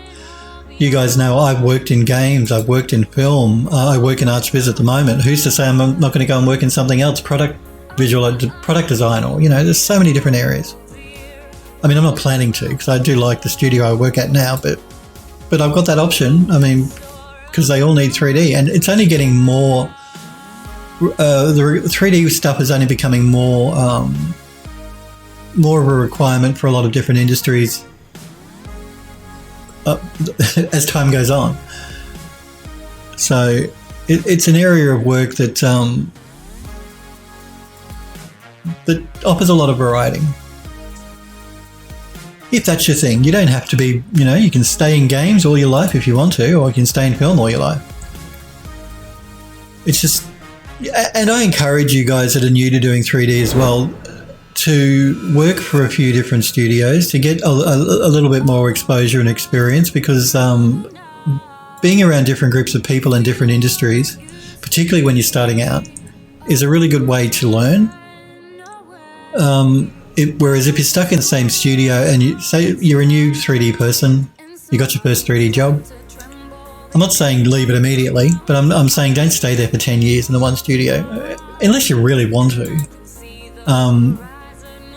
You guys know I've worked in games, I've worked in film, I work in arts viz at the moment. Who's to say I'm not going to go and work in something else, product design, or, there's so many different areas. I mean, I'm not planning to, because I do like the studio I work at now, but I've got that option, because they all need 3D, and it's only getting more, the 3D stuff is only becoming more of a requirement for a lot of different industries as time goes on. So it's an area of work that offers a lot of variety. If that's your thing, you don't have to be, you can stay in games all your life if you want to, or you can stay in film all your life. It's just, and I encourage you guys that are new to doing 3D as well, to work for a few different studios to get a little bit more exposure and experience, because being around different groups of people in different industries, particularly when you're starting out, is a really good way to learn. Whereas if you're stuck in the same studio and you say you're a new 3D person, you got your first 3D job, I'm not saying leave it immediately, but I'm saying don't stay there for 10 years in the one studio, unless you really want to.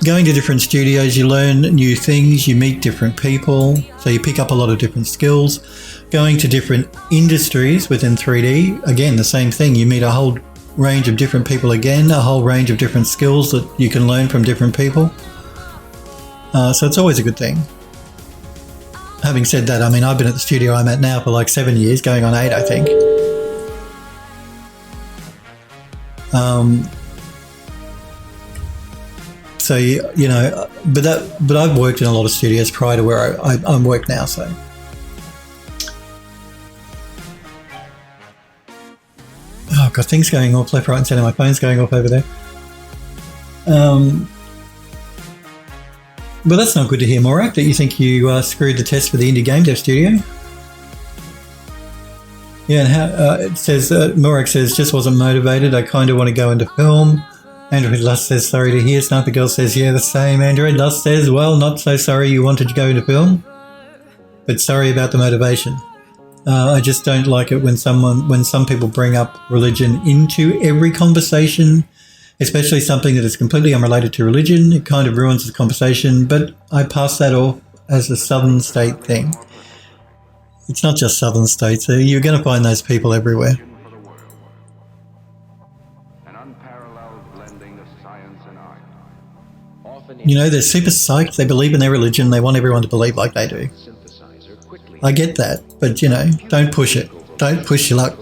Going to different studios, you learn new things, you meet different people, so you pick up a lot of different skills. Going to different industries within 3D, again, the same thing. You meet a whole range of different people again, a whole range of different skills that you can learn from different people. So it's always a good thing. Having said that, I mean, I've been at the studio I'm at now for like 7 years, going on 8, I think. So, you know, but I've worked in a lot of studios prior to where I work now, so. Oh, God, things going off left, right and centre. My phone's going off over there. But that's not good to hear, Morak, that you think you screwed the test for the indie game dev studio. Yeah, and how it says, Morak says, just wasn't motivated. I kind of want to go into film. Android Lust says, sorry to hear. Sniper Girl says, yeah, the same. Android Lust says, well, not so sorry you wanted to go into film, but sorry about the motivation. I just don't like it when some people bring up religion into every conversation, especially something that is completely unrelated to religion. It kind of ruins the conversation, but I pass that off as a southern state thing. It's not just southern states. You're going to find those people everywhere. You know, they're super psyched. They believe in their religion. They want everyone to believe like they do. I get that, but, you know, don't push it. Don't push your luck.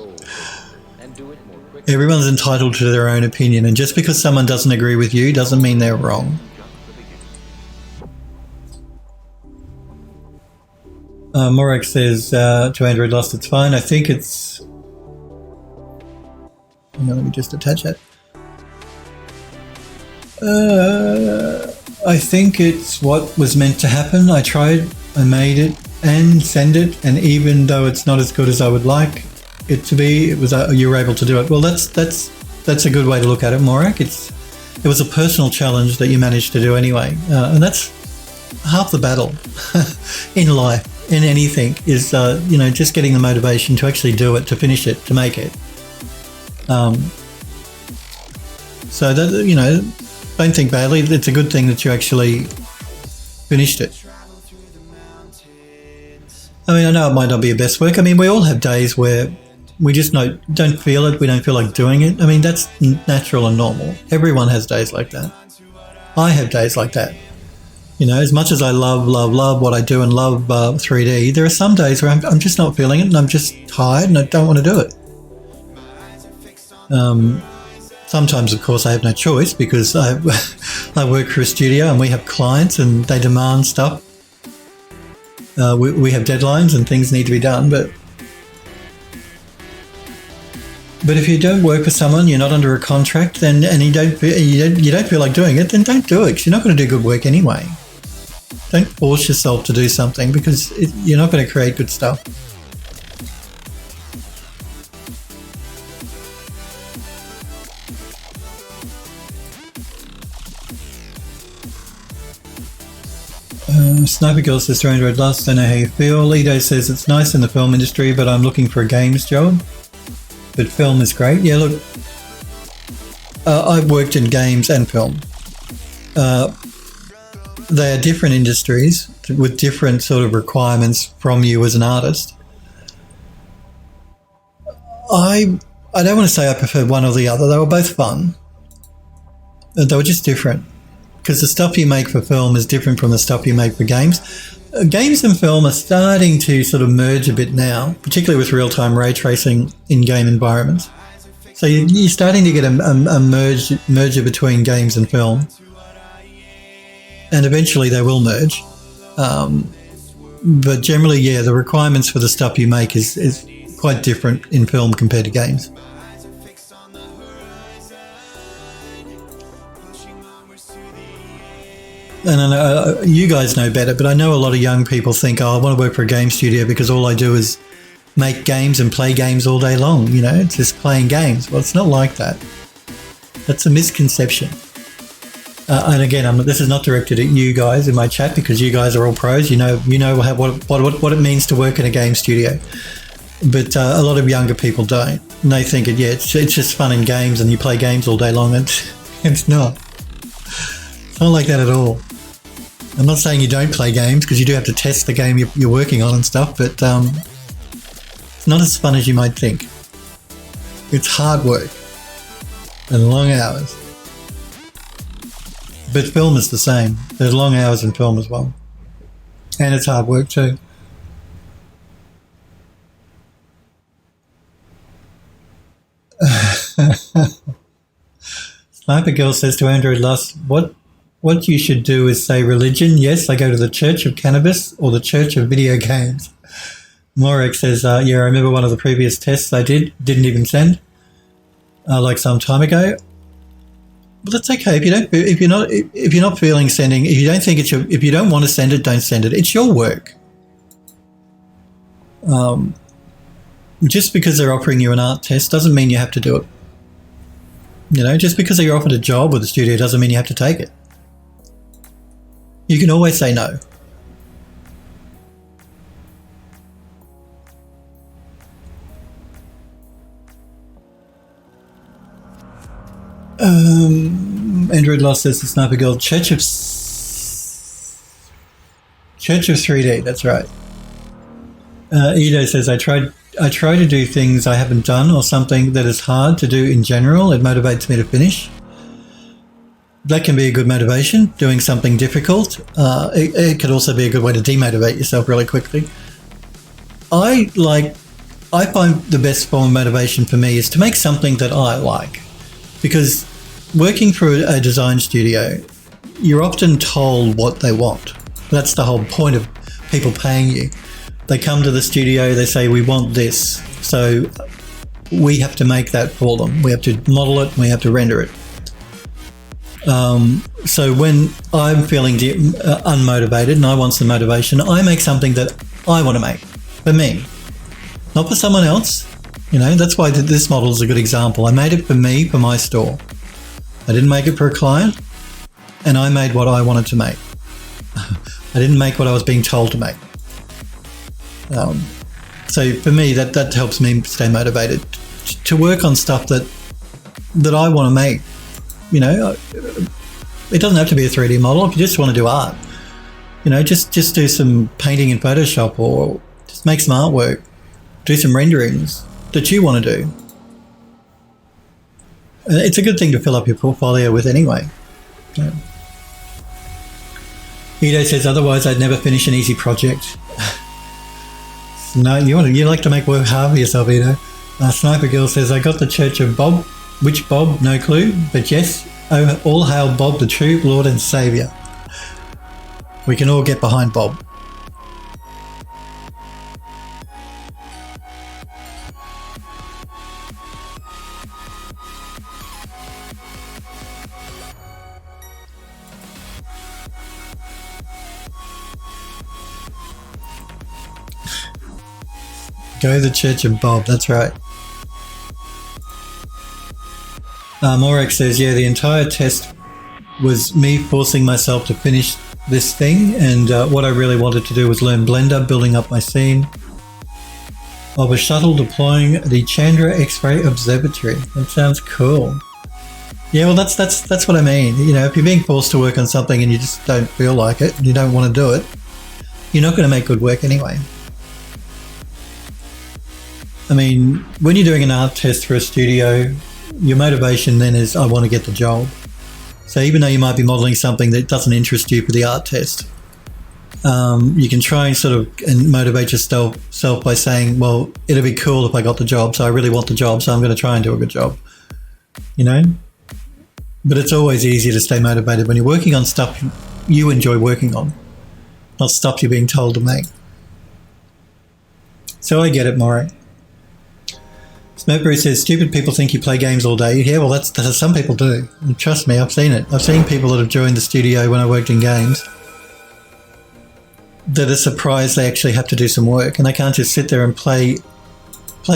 Everyone's entitled to their own opinion, and just because someone doesn't agree with you doesn't mean they're wrong. Morak says to Android Lost, it's fine. I think it's... Hang on, let me just attach it. I think it's what was meant to happen. I tried, I made it and send it, and even though it's not as good as I would like it to be, you were able to do it. Well, that's a good way to look at it, Morak. It was a personal challenge that you managed to do anyway, and that's half the battle in life, in anything, is you know, just getting the motivation to actually do it, to finish it, to make it. So that, you know, don't think badly. It's a good thing that you actually finished it. I mean, I know it might not be your best work. I mean, we all have days where we just don't feel it. We don't feel like doing it. I mean, that's natural and normal. Everyone has days like that. I have days like that. You know, as much as I love what I do and love 3D, there are some days where I'm just not feeling it and I'm just tired and I don't want to do it. Sometimes, of course, I have no choice because I work for a studio and we have clients and they demand stuff. We have deadlines and things need to be done, but if you don't work for someone, you're not under a contract, then and you don't feel like doing it, then don't do it, because you're not going to do good work anyway. Don't force yourself to do something because you're not going to create good stuff. Sniper Girl says to Android Lust, don't know how you feel. Lido says it's nice in the film industry, but I'm looking for a games job. But film is great. Yeah, look, I've worked in games and film. They are different industries with different sort of requirements from you as an artist. I don't want to say I prefer one or the other. They were both fun. They were just different. Because the stuff you make for film is different from the stuff you make for games. Games and film are starting to sort of merge a bit now, particularly with real-time ray tracing in game environments. So you're starting to get a merger between games and film. And eventually they will merge. But generally, yeah, the requirements for the stuff you make is quite different in film compared to games. And I know, you guys know better, but I know a lot of young people think, oh, I want to work for a game studio because all I do is make games and play games all day long. You know, it's just playing games. Well, it's not like that. That's a misconception. And again, this is not directed at you guys in my chat because you guys are all pros. You know what it means to work in a game studio. But a lot of younger people don't. And they think, it's just fun and games and you play games all day long. It's not. It's not like that at all. I'm not saying you don't play games, because you do have to test the game you're working on and stuff, but it's not as fun as you might think. It's hard work and long hours. But film is the same. There's long hours in film as well. And it's hard work too. Sniper Girl says to Android Lust, what you should do is say religion. Yes, I go to the Church of Cannabis or the Church of Video Games. Morek says, I remember one of the previous tests I didn't even send, like some time ago. But that's okay. If you're not feeling sending, if you don't think if you don't want to send it, don't send it. It's your work. Just because they're offering you an art test doesn't mean you have to do it. Just because you're offered a job with a studio doesn't mean you have to take it. You can always say no. Android Lost says the Sniper Girl, Church of 3D, that's right. Edo says, I try to do things I haven't done or something that is hard to do in general. It motivates me to finish. That can be a good motivation, doing something difficult. It could also be a good way to demotivate yourself really quickly. I find the best form of motivation for me is to make something that I like. Because working for a design studio, you're often told what they want. That's the whole point of people paying you. They come to the studio, they say, we want this. So we have to make that for them. We have to model it, and we have to render it. So when I'm feeling unmotivated and I want some motivation, I make something that I want to make for me, not for someone else. That's why this model is a good example. I made it for me, for my store. I didn't make it for a client, and I made what I wanted to make. I didn't make what I was being told to make. So for me, that helps me stay motivated to work on stuff that I want to make. It doesn't have to be a 3D model. If you just want to do art, just do some painting in Photoshop, or just make some artwork, do some renderings that you want to do. It's a good thing to fill up your portfolio with anyway. Ido says, otherwise I'd never finish an easy project. No, you like to make work hard for yourself, Ido. Sniper Girl says, I got the Church of Bob. Which Bob? No clue. But yes, all hail Bob, the true Lord and Saviour. We can all get behind Bob. Go the Church of Bob, that's right. Morek says, the entire test was me forcing myself to finish this thing, and what I really wanted to do was learn Blender, building up my scene of a shuttle deploying the Chandra X-ray Observatory. That sounds cool. Yeah, well, that's what I mean. If you're being forced to work on something and you just don't feel like it, and you don't want to do it, you're not going to make good work anyway. I mean, when you're doing an art test for a studio, your motivation then is, I want to get the job. So even though you might be modeling something that doesn't interest you for the art test, you can try and motivate yourself by saying, well, it'll be cool if I got the job, so I really want the job, so I'm going to try and do a good job. But it's always easier to stay motivated when you're working on stuff you enjoy working on, not stuff you're being told to make. So I get it, Maury. Smurfberry says, stupid people think you play games all day. Yeah, well, that's some people do. And trust me, I've seen it. I've seen people that have joined the studio when I worked in games that are surprised they actually have to do some work, and they can't just sit there and play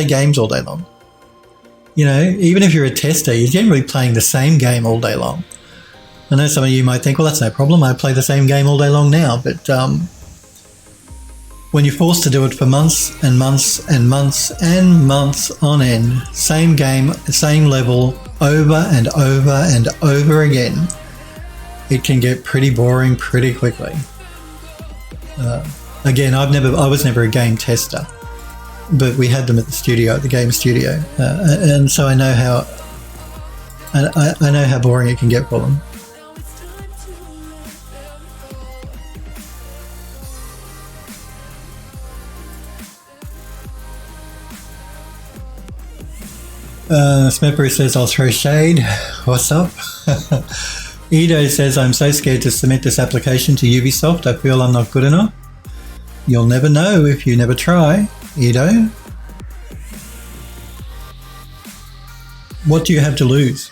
games all day long. Even if you're a tester, you're generally playing the same game all day long. I know some of you might think, well, that's no problem. I play the same game all day long now, but when you're forced to do it for months and months and months and months on end, same game, same level, over and over and over again, it can get pretty boring pretty quickly. Again, I was never a game tester, but we had them at the studio, at the game studio, and so I know how boring it can get for them. Smepper says, I'll throw shade. What's up? Edo says, I'm so scared to submit this application to Ubisoft. I feel I'm not good enough. You'll never know if you never try, Edo. What do you have to lose?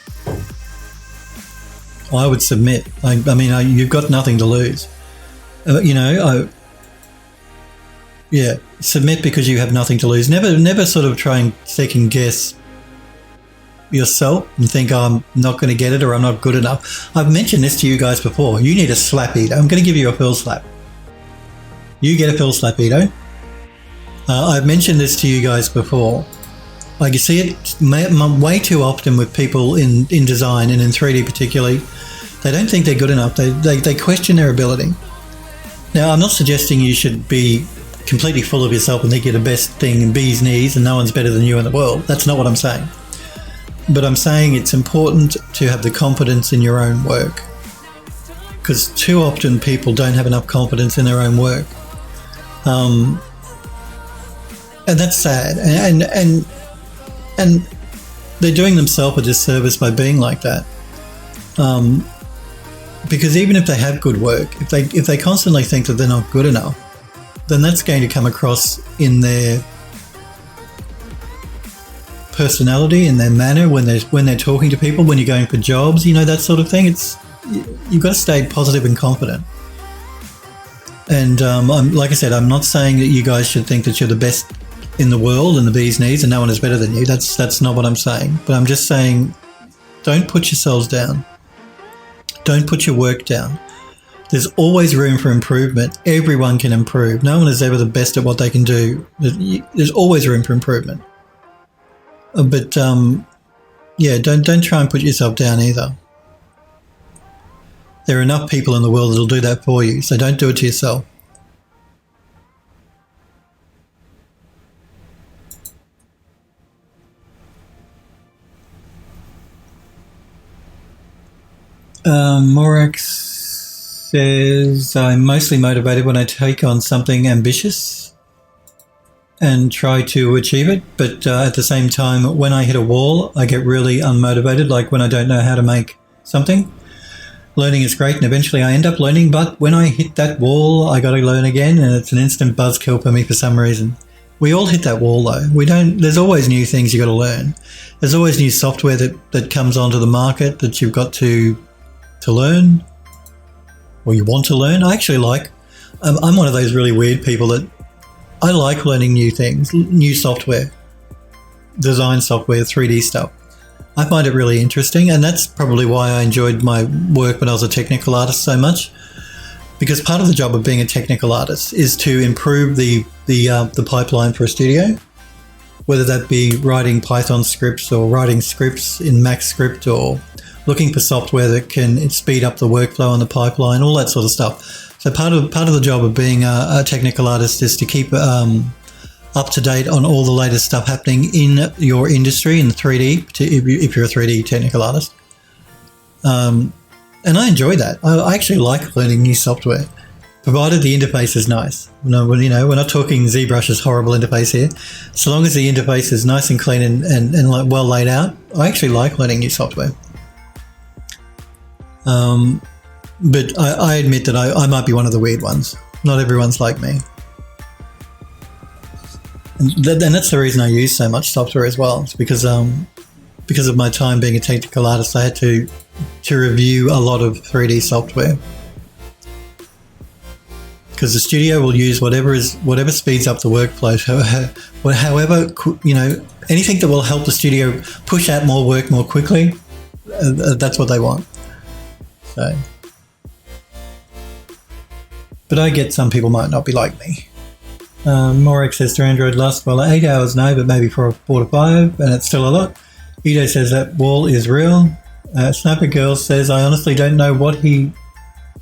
I would submit. You've got nothing to lose. Submit because you have nothing to lose. Never sort of try and second guess yourself and think, oh, I'm not going to get it or I'm not good enough. I've mentioned this to you guys before. You need a slap, Edo. I'm going to give you a fill slap. You get a fill slap, Edo. I've mentioned this to you guys before. Like, you see it way too often with people in design and in 3D particularly. They don't think they're good enough. They question their ability. Now, I'm not suggesting you should be completely full of yourself and think you're the best thing in bee's knees and no one's better than you in the world. That's not what I'm saying. But I'm saying it's important to have the confidence in your own work, because too often people don't have enough confidence in their own work, and that's sad. And they're doing themselves a disservice by being like that. Because even if they have good work, if they constantly think that they're not good enough, then that's going to come across in their personality, in their manner, when they're talking to people, when you're going for jobs, that sort of thing. You've got to stay positive and confident. And like I said, I'm not saying that you guys should think that you're the best in the world and the bee's knees and no one is better than you. That's not what I'm saying. But I'm just saying, don't put yourselves down. Don't put your work down. There's always room for improvement. Everyone can improve. No one is ever the best at what they can do. There's always room for improvement. But don't try and put yourself down either. There are enough people in the world that'll do that for you, so don't do it to yourself. Morax says, I'm mostly motivated when I take on something ambitious and try to achieve it, but at the same time, when I hit a wall, I get really unmotivated, like when I don't know how to make something. Learning is great, and eventually I end up learning, but when I hit that wall, I got to learn again, and it's an instant buzzkill for me for some reason. We all hit that wall, though. There's always new things you got to learn. There's always new software that comes onto the market that you've got to learn, or you want to learn. I actually I'm one of those really weird people that I like learning new things, new software, design software, 3D stuff. I find it really interesting, and that's probably why I enjoyed my work when I was a technical artist so much, because part of the job of being a technical artist is to improve the pipeline for a studio, whether that be writing Python scripts or writing scripts in Max Script or looking for software that can speed up the workflow on the pipeline, all that sort of stuff. So part of the job of being a technical artist is to keep up to date on all the latest stuff happening in your industry in 3D, if you're a 3D technical artist. And I enjoy that. I actually like learning new software, provided the interface is nice. We're not talking ZBrush's horrible interface here. So long as the interface is nice and clean and like well laid out, I actually like learning new software. But I admit that I might be one of the weird ones. Not everyone's like me. And that's the reason I use so much software as well. It's because of my time being a technical artist, I had to review a lot of 3D software. Because the studio will use whatever speeds up the workflow. However, anything that will help the studio push out more work more quickly, that's what they want. So, but I get some people might not be like me. Morek says to Android Lust, well, 8 hours no, but maybe for 4 to 5, and it's still a lot. Edo says that wall is real. Sniper Girl says, I honestly don't know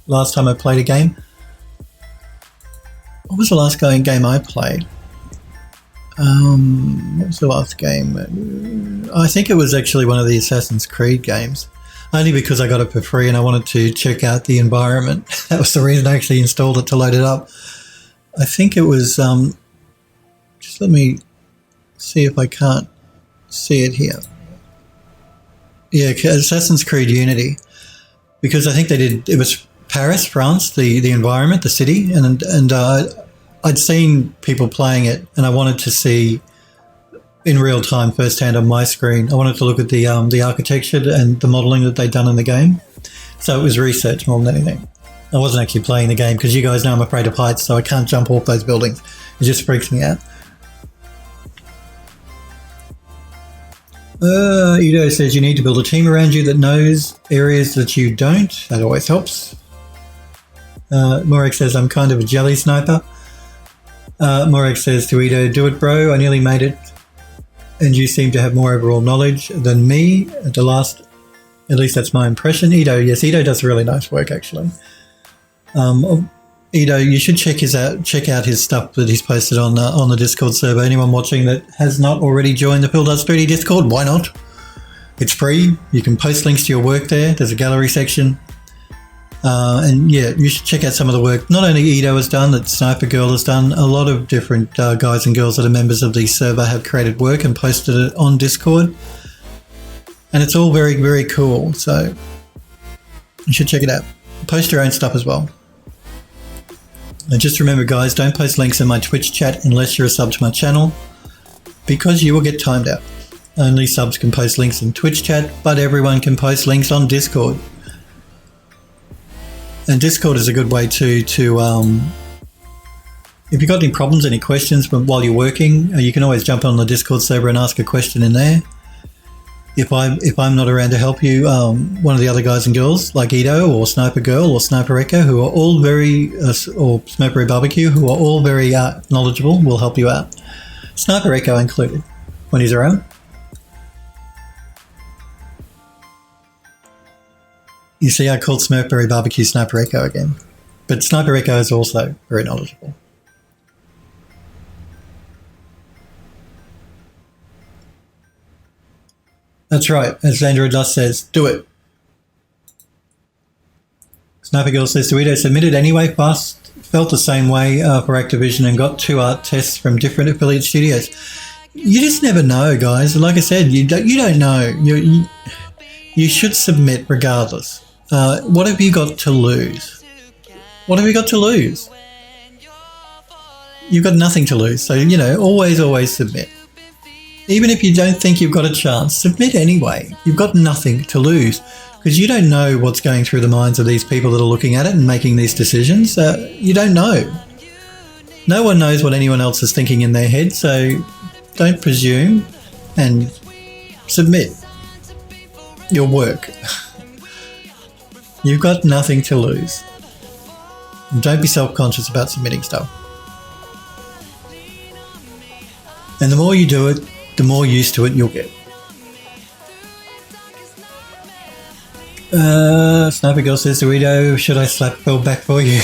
last time I played a game. What was the last game I played? What was the last game? I think it was actually one of the Assassin's Creed games. Only because I got it for free and I wanted to check out the environment. That was the reason I actually installed it, to load it up. I think it was, just let me see if I can't see it here. Yeah, Assassin's Creed Unity. Because I think it was Paris, France, the environment, the city, and I'd seen people playing it and I wanted to see in real time firsthand on my screen. I wanted to look at the architecture and the modelling that they'd done in the game. So it was research more than anything. I wasn't actually playing the game because you guys know I'm afraid of heights, so I can't jump off those buildings. It just freaks me out. Edo says you need to build a team around you that knows areas that you don't. That always helps. Morek says I'm kind of a jelly sniper. Morek says to Edo, do it bro, I nearly made it. And you seem to have more overall knowledge than me. At least that's my impression. Edo, yes, Edo does really nice work actually. Edo, you should check out his stuff that he's posted on the Discord server. Anyone watching that has not already joined the Phil Does 3D Discord, why not? It's free. You can post links to your work there. There's a gallery section. And yeah, you should check out some of the work not only Edo has done, that Sniper Girl has done. A lot of different guys and girls that are members of the server have created work and posted it on Discord. And it's all very, very cool. So you should check it out. Post your own stuff as well. And just remember, guys, don't post links in my Twitch chat unless you're a sub to my channel, because you will get timed out. Only subs can post links in Twitch chat, but everyone can post links on Discord. And Discord is a good way to if you've got any problems, any questions while you're working, you can always jump on the Discord server and ask a question in there. If I'm not around to help you, one of the other guys and girls like Edo or Sniper Girl or Sniper Echo, who are all or Smokeberry Barbecue, who are all very knowledgeable, will help you out. Sniper Echo included when he's around. You see, I called Smokeberry Barbecue Sniper Echo again, but Sniper Echo is also very knowledgeable. That's right, as Android Lust says, do it. Sniper Girl says to Edo, submitted anyway, felt the same way for Activision and got 2 art tests from different affiliate studios. You just never know, guys. Like I said, you don't know. You should submit regardless. What have you got to lose? What have you got to lose? You've got nothing to lose. So, always submit. Even if you don't think you've got a chance, submit anyway. You've got nothing to lose, because you don't know what's going through the minds of these people that are looking at it and making these decisions. You don't know. No one knows what anyone else is thinking in their head, so don't presume and submit your work. You've got nothing to lose. And don't be self-conscious about submitting stuff. And the more you do it, the more used to it you'll get. Sniper Girl says to Edo, should I slap Phil back for you?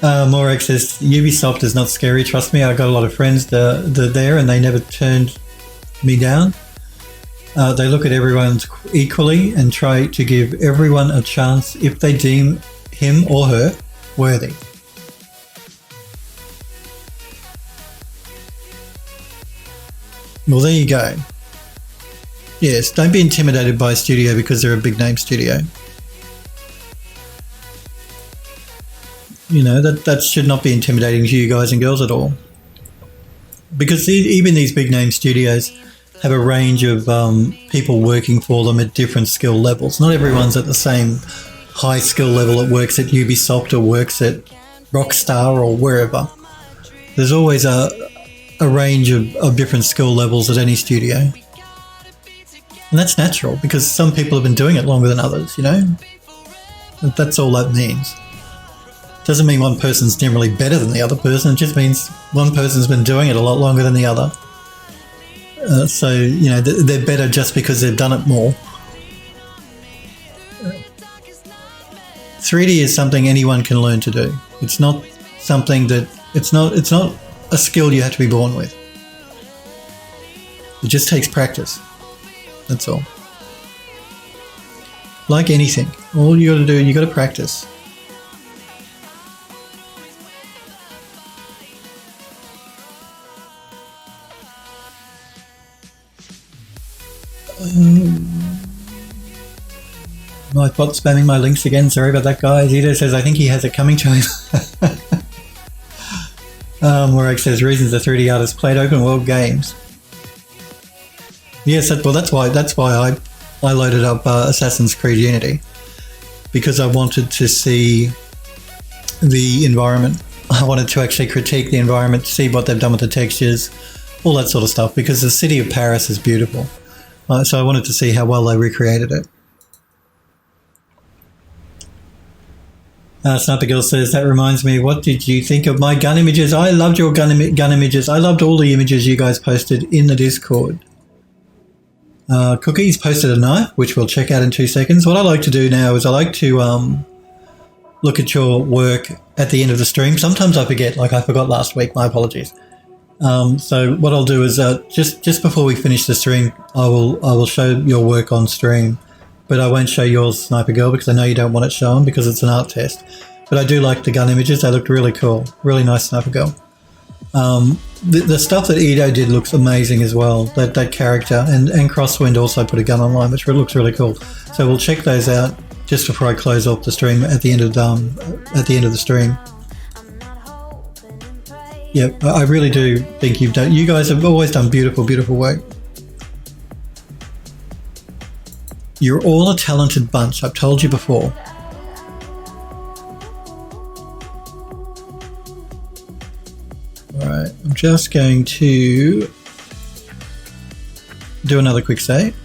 Morek says, Ubisoft is not scary, trust me. I got a lot of friends that are there and they never turned me down. They look at everyone equally and try to give everyone a chance if they deem him or her worthy. Well, there you go. Yes, don't be intimidated by a studio because they're a big name studio. That should not be intimidating to you guys and girls at all. Because even these big name studios have a range of people working for them at different skill levels. Not everyone's at the same high skill level that works at Ubisoft or works at Rockstar or wherever. There's always a range of different skill levels at any studio. And that's natural because some people have been doing it longer than others, That's all that means. Doesn't mean one person's generally better than the other person. It just means one person's been doing it a lot longer than the other. So, you know, they're better just because they've done it more. 3D is something anyone can learn to do. It's not something that, it's not a skill you have to be born with. It just takes practice. That's all. Like anything, all you got to do, you got to practice. My bot spamming my links again. Sorry about that, guys. Ito says, I think he has it coming to him. Warwick says, reasons the 3D artist played open world games. Yes, that's why I loaded up Assassin's Creed Unity, because I wanted to see the environment. I wanted to actually critique the environment, see what they've done with the textures, all that sort of stuff, because the city of Paris is beautiful. So I wanted to see how well they recreated it. Sniper Girl says, that reminds me, what did you think of my gun images? I loved your gun images. I loved all the images you guys posted in the Discord. Cookie's posted a knife, which we'll check out in 2 seconds. What I like to do now is I like to look at your work at the end of the stream. Sometimes I forget, like I forgot last week. My apologies. So what I'll do is just before we finish the stream, I will show your work on stream, but I won't show yours, Sniper Girl, because I know you don't want it shown because it's an art test. But I do like the gun images. They looked really cool. Really nice, Sniper Girl. The stuff that Ito did looks amazing as well. That character and Crosswind also put a gun online, which looks really cool. So we'll check those out just before I close off the stream at the end of the stream. Yeah, I really do think you guys have always done beautiful, beautiful work. You're all a talented bunch, I've told you before. Alright, I'm just going to do another quick save.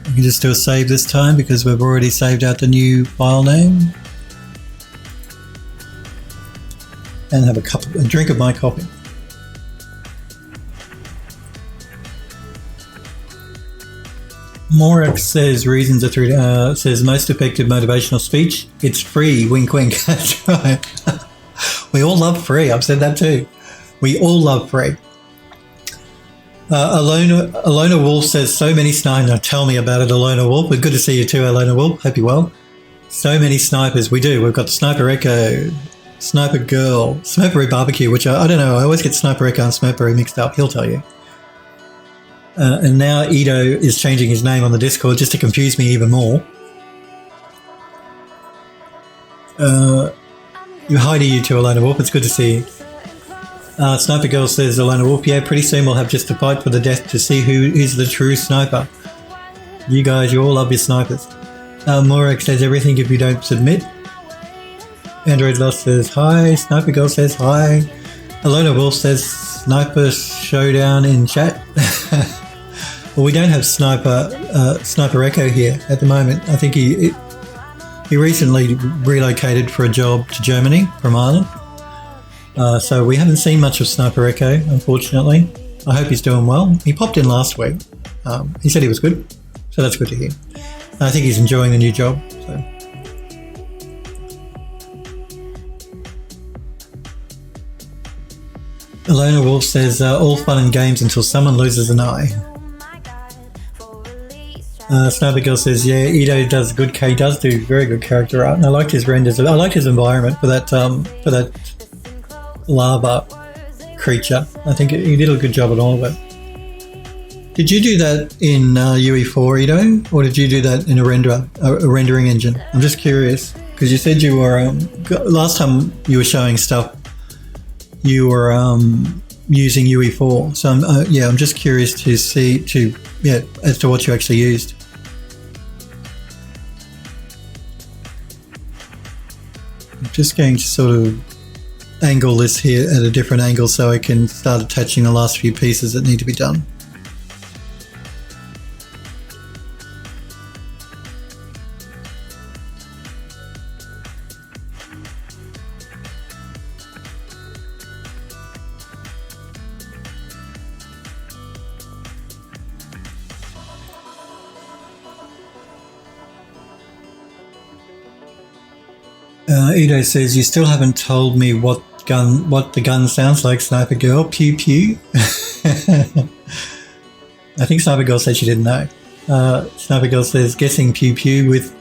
I can just do a save this time because we've already saved out the new file name. And have a drink of my coffee. Morex says reasons are through. Says most effective motivational speech. It's free. Wink, wink. That's right. We all love free. I've said that too. We all love free. Alona Wolf says so many snipers. Now tell me about it, Alona Wolf. We're good to see you too, Alona Wolf. Hope you're well. So many snipers. We do. We've got Sniper Echo, Sniper Girl, Smokery Barbecue, which I don't know. I always get Sniper Echo and Smokery mixed up. He'll tell you. And now Ito is changing his name on the Discord just to confuse me even more. Hi to you too, Alona Wolf. It's good to see you. Sniper Girl says, Alona Wolf, yeah, pretty soon we'll have just a fight for the death to see who is the true sniper. You guys, you all love your snipers. Morex says everything if you don't submit. Android Lost says hi. Sniper Girl says hi. Alona Wolf says Sniper Showdown in chat. Well, we don't have Sniper Echo here at the moment. I think he recently relocated for a job to Germany from Ireland. So we haven't seen much of Sniper Echo, unfortunately. I hope he's doing well. He popped in last week. He said he was good, so that's good to hear. I think he's enjoying the new job. So. Alona Wolf says, all fun and games until someone loses an eye. Sniper Girl says, yeah, Ito does good. He does do very good character art, and I liked his renders. I liked his environment for that lava creature. I think he did a good job at all of it. Did you do that in UE4, Ito, or did you do that in a rendering engine? I'm just curious because you said you were last time you were showing stuff. You were using UE4, so I'm just curious to see as to what you actually used. I'm just going to sort of angle this here at a different angle so I can start attaching the last few pieces that need to be done. Edo says, you still haven't told me what the gun sounds like, Sniper Girl. Pew pew. I think Sniper Girl said she didn't know. Sniper Girl says, guessing pew pew with...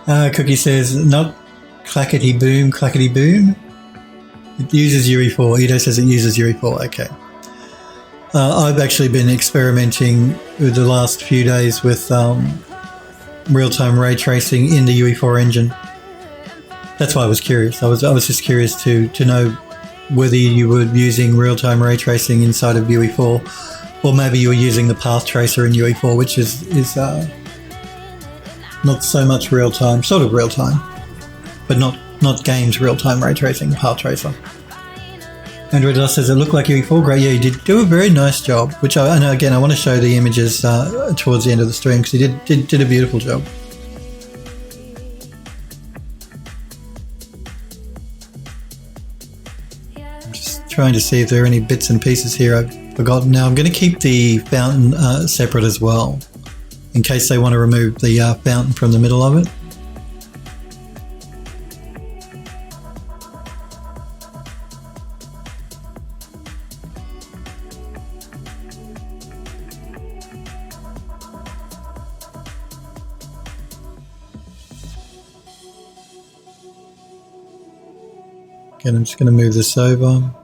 Cookie says, not clackety boom, clackety boom. It uses UE4. Edo says it uses UE4. Okay. I've actually been experimenting with the last few days with real-time ray tracing in the UE4 engine. That's why I was curious. I was just curious to know whether you were using real-time ray tracing inside of UE4, or maybe you were using the path tracer in UE4, which is not so much real-time, sort of real-time, but not games real-time ray tracing, path tracer. Android Dust says, it looked like UE4. Great. Yeah, you did do a very nice job, which I know, again, I want to show the images towards the end of the stream, because you did a beautiful job. I'm just trying to see if there are any bits and pieces here I've forgotten. Now, I'm going to keep the fountain separate as well, in case they want to remove the fountain from the middle of it. Again, I'm just going to move this over.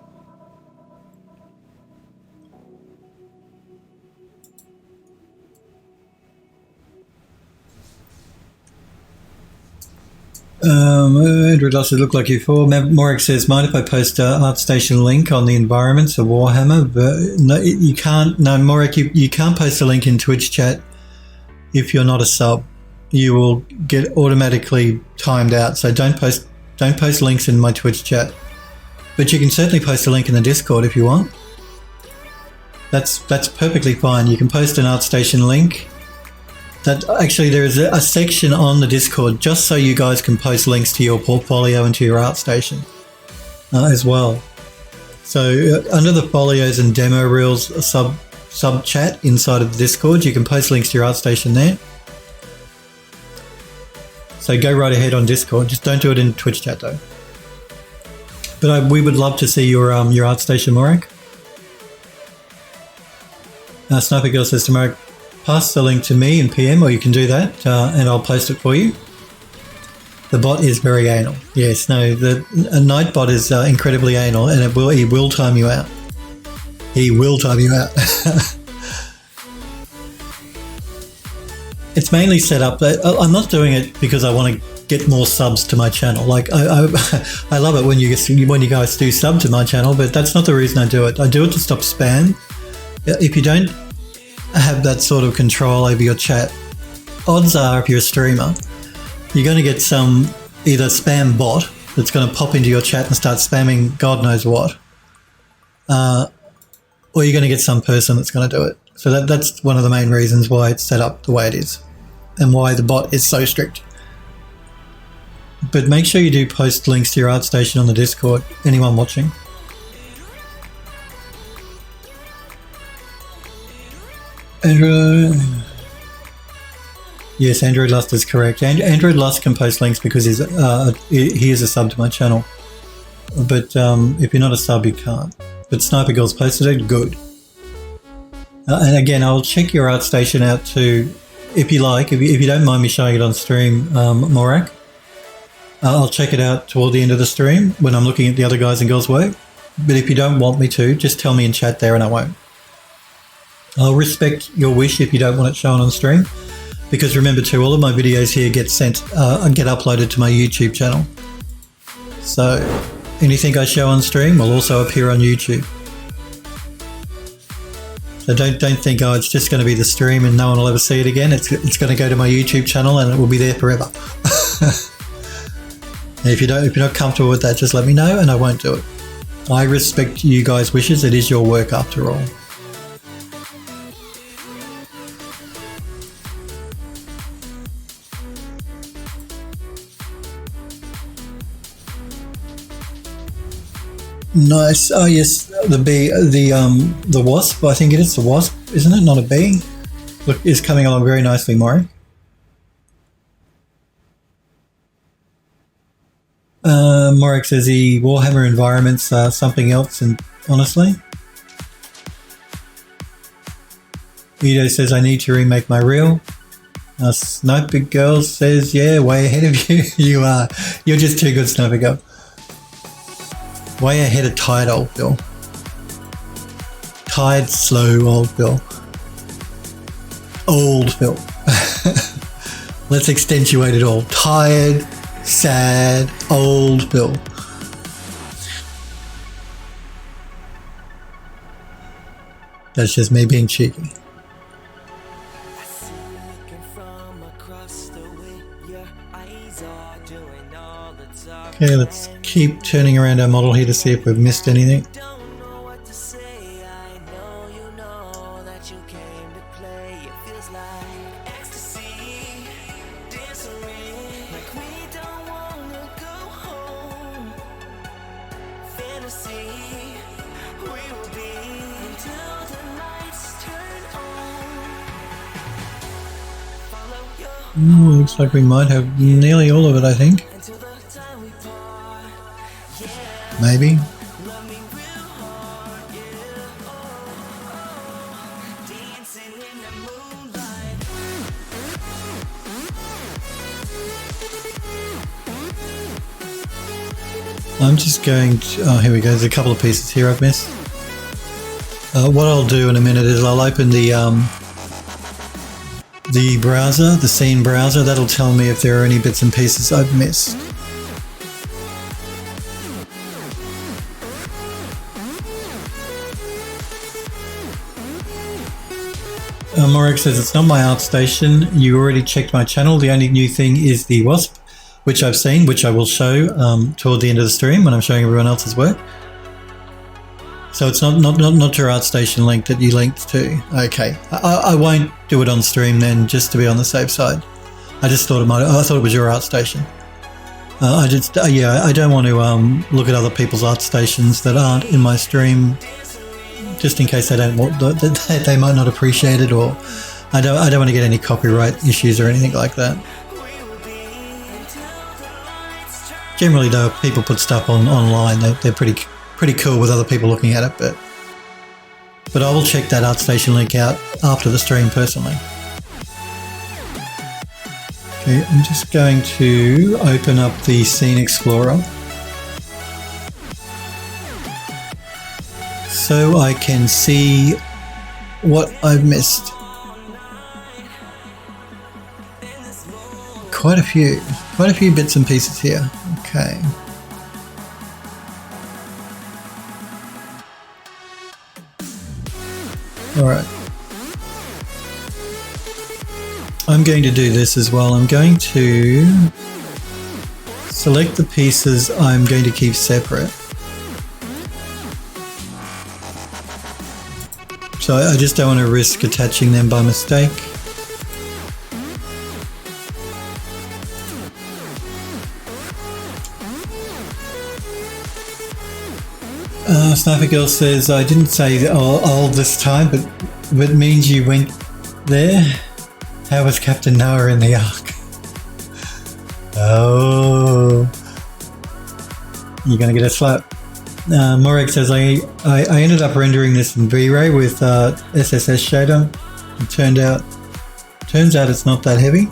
Android Lost, it looked like you for. Morik says, mind if I post an ArtStation link on the environments of Warhammer? But no, you can't. No, Morik, you can't post a link in Twitch chat if you're not a sub. You will get automatically timed out. So don't post links in my Twitch chat. But you can certainly post a link in the Discord if you want. That's perfectly fine. You can post an ArtStation link. That actually, there is a section on the Discord just so you guys can post links to your portfolio and to your ArtStation as well. So under the folios and demo reels sub chat inside of the Discord, you can post links to your ArtStation there. So go right ahead on Discord. Just don't do it in Twitch chat though. But we would love to see your ArtStation, Morik. Sniper Girl says to Morik, pass the link to me in PM, or you can do that, and I'll post it for you. The bot is very anal. Yes, no, a night bot is incredibly anal, and he will time you out. He will time you out. It's mainly set up. I'm not doing it because I want to get more subs to my channel. Like I love it when you guys do sub to my channel, but that's not the reason I do it. I do it to stop spam. If you don't have that sort of control over your chat, odds are if you're a streamer, you're going to get some either spam bot that's going to pop into your chat and start spamming God knows what, or you're going to get some person that's going to do it. So that's one of the main reasons why it's set up the way it is and why the bot is so strict. But make sure you do post links to your ArtStation on the Discord, anyone watching. Yes, Android Lust is correct. Android Lust can post links because he is a sub to my channel. But if you're not a sub, you can't. But Sniper Girl's posted it, good. And again, I'll check your ArtStation out too, if you like. If you don't mind me showing it on stream, Morak. I'll check it out toward the end of the stream when I'm looking at the other guys and girls' work. But if you don't want me to, just tell me in chat there and I won't. I'll respect your wish if you don't want it shown on stream. Because remember too, all of my videos here get uploaded to my YouTube channel. So anything I show on stream will also appear on YouTube. So don't think, oh, it's just going to be the stream and no one will ever see it again. It's going to go to my YouTube channel and it will be there forever. If you're not comfortable with that, just let me know and I won't do it. I respect you guys' wishes. It is your work after all. Nice. Oh yes, the wasp. I think it is the wasp, isn't it? Not a bee. Look, is coming along very nicely, Maury. Morek says the Warhammer environments are something else, and honestly. Edo says I need to remake my reel. Sniper Girl says, yeah, way ahead of you. You are. You're just too good, Sniper Girl. Way ahead of tired old Bill. Tired, slow old Bill. Old Bill. Let's accentuate it all. Tired, sad, old Bill. That's just me being cheeky. Okay, let's keep turning around our model here to see if we've missed anything. Looks like we might have nearly all of it, I think. Maybe. I'm just going to, oh, here we go. There's a couple of pieces here I've missed. What I'll do in a minute is I'll open the browser, the scene browser. That'll tell me if there are any bits and pieces I've missed. Morek says, it's not my art station. You already checked my channel. The only new thing is the wasp, which I've seen, which I will show toward the end of the stream when I'm showing everyone else's work. So it's not your art station link that you linked to. Okay, I won't do it on stream then, just to be on the safe side. I just thought I thought it was your art station. I don't want to look at other people's art stations that aren't in my stream, just in case they don't they might not appreciate it, or I don't want to get any copyright issues or anything like that. Generally, though, if people put stuff online, they're pretty cool with other people looking at it, but I will check that ArtStation link out after the stream personally. Okay, I'm just going to open up the Scene Explorer so I can see what I've missed. Quite a few bits and pieces here. Okay. Alright. I'm going to do this as well. I'm going to select the pieces I'm going to keep separate. So I just don't want to risk attaching them by mistake. Sniper Girl says, I didn't say all this time, but it means you went there. How was Captain Noah in the Ark? Oh, you're going to get a slap. Morek says, I ended up rendering this in V-Ray with SSS shader. It turns out it's not that heavy.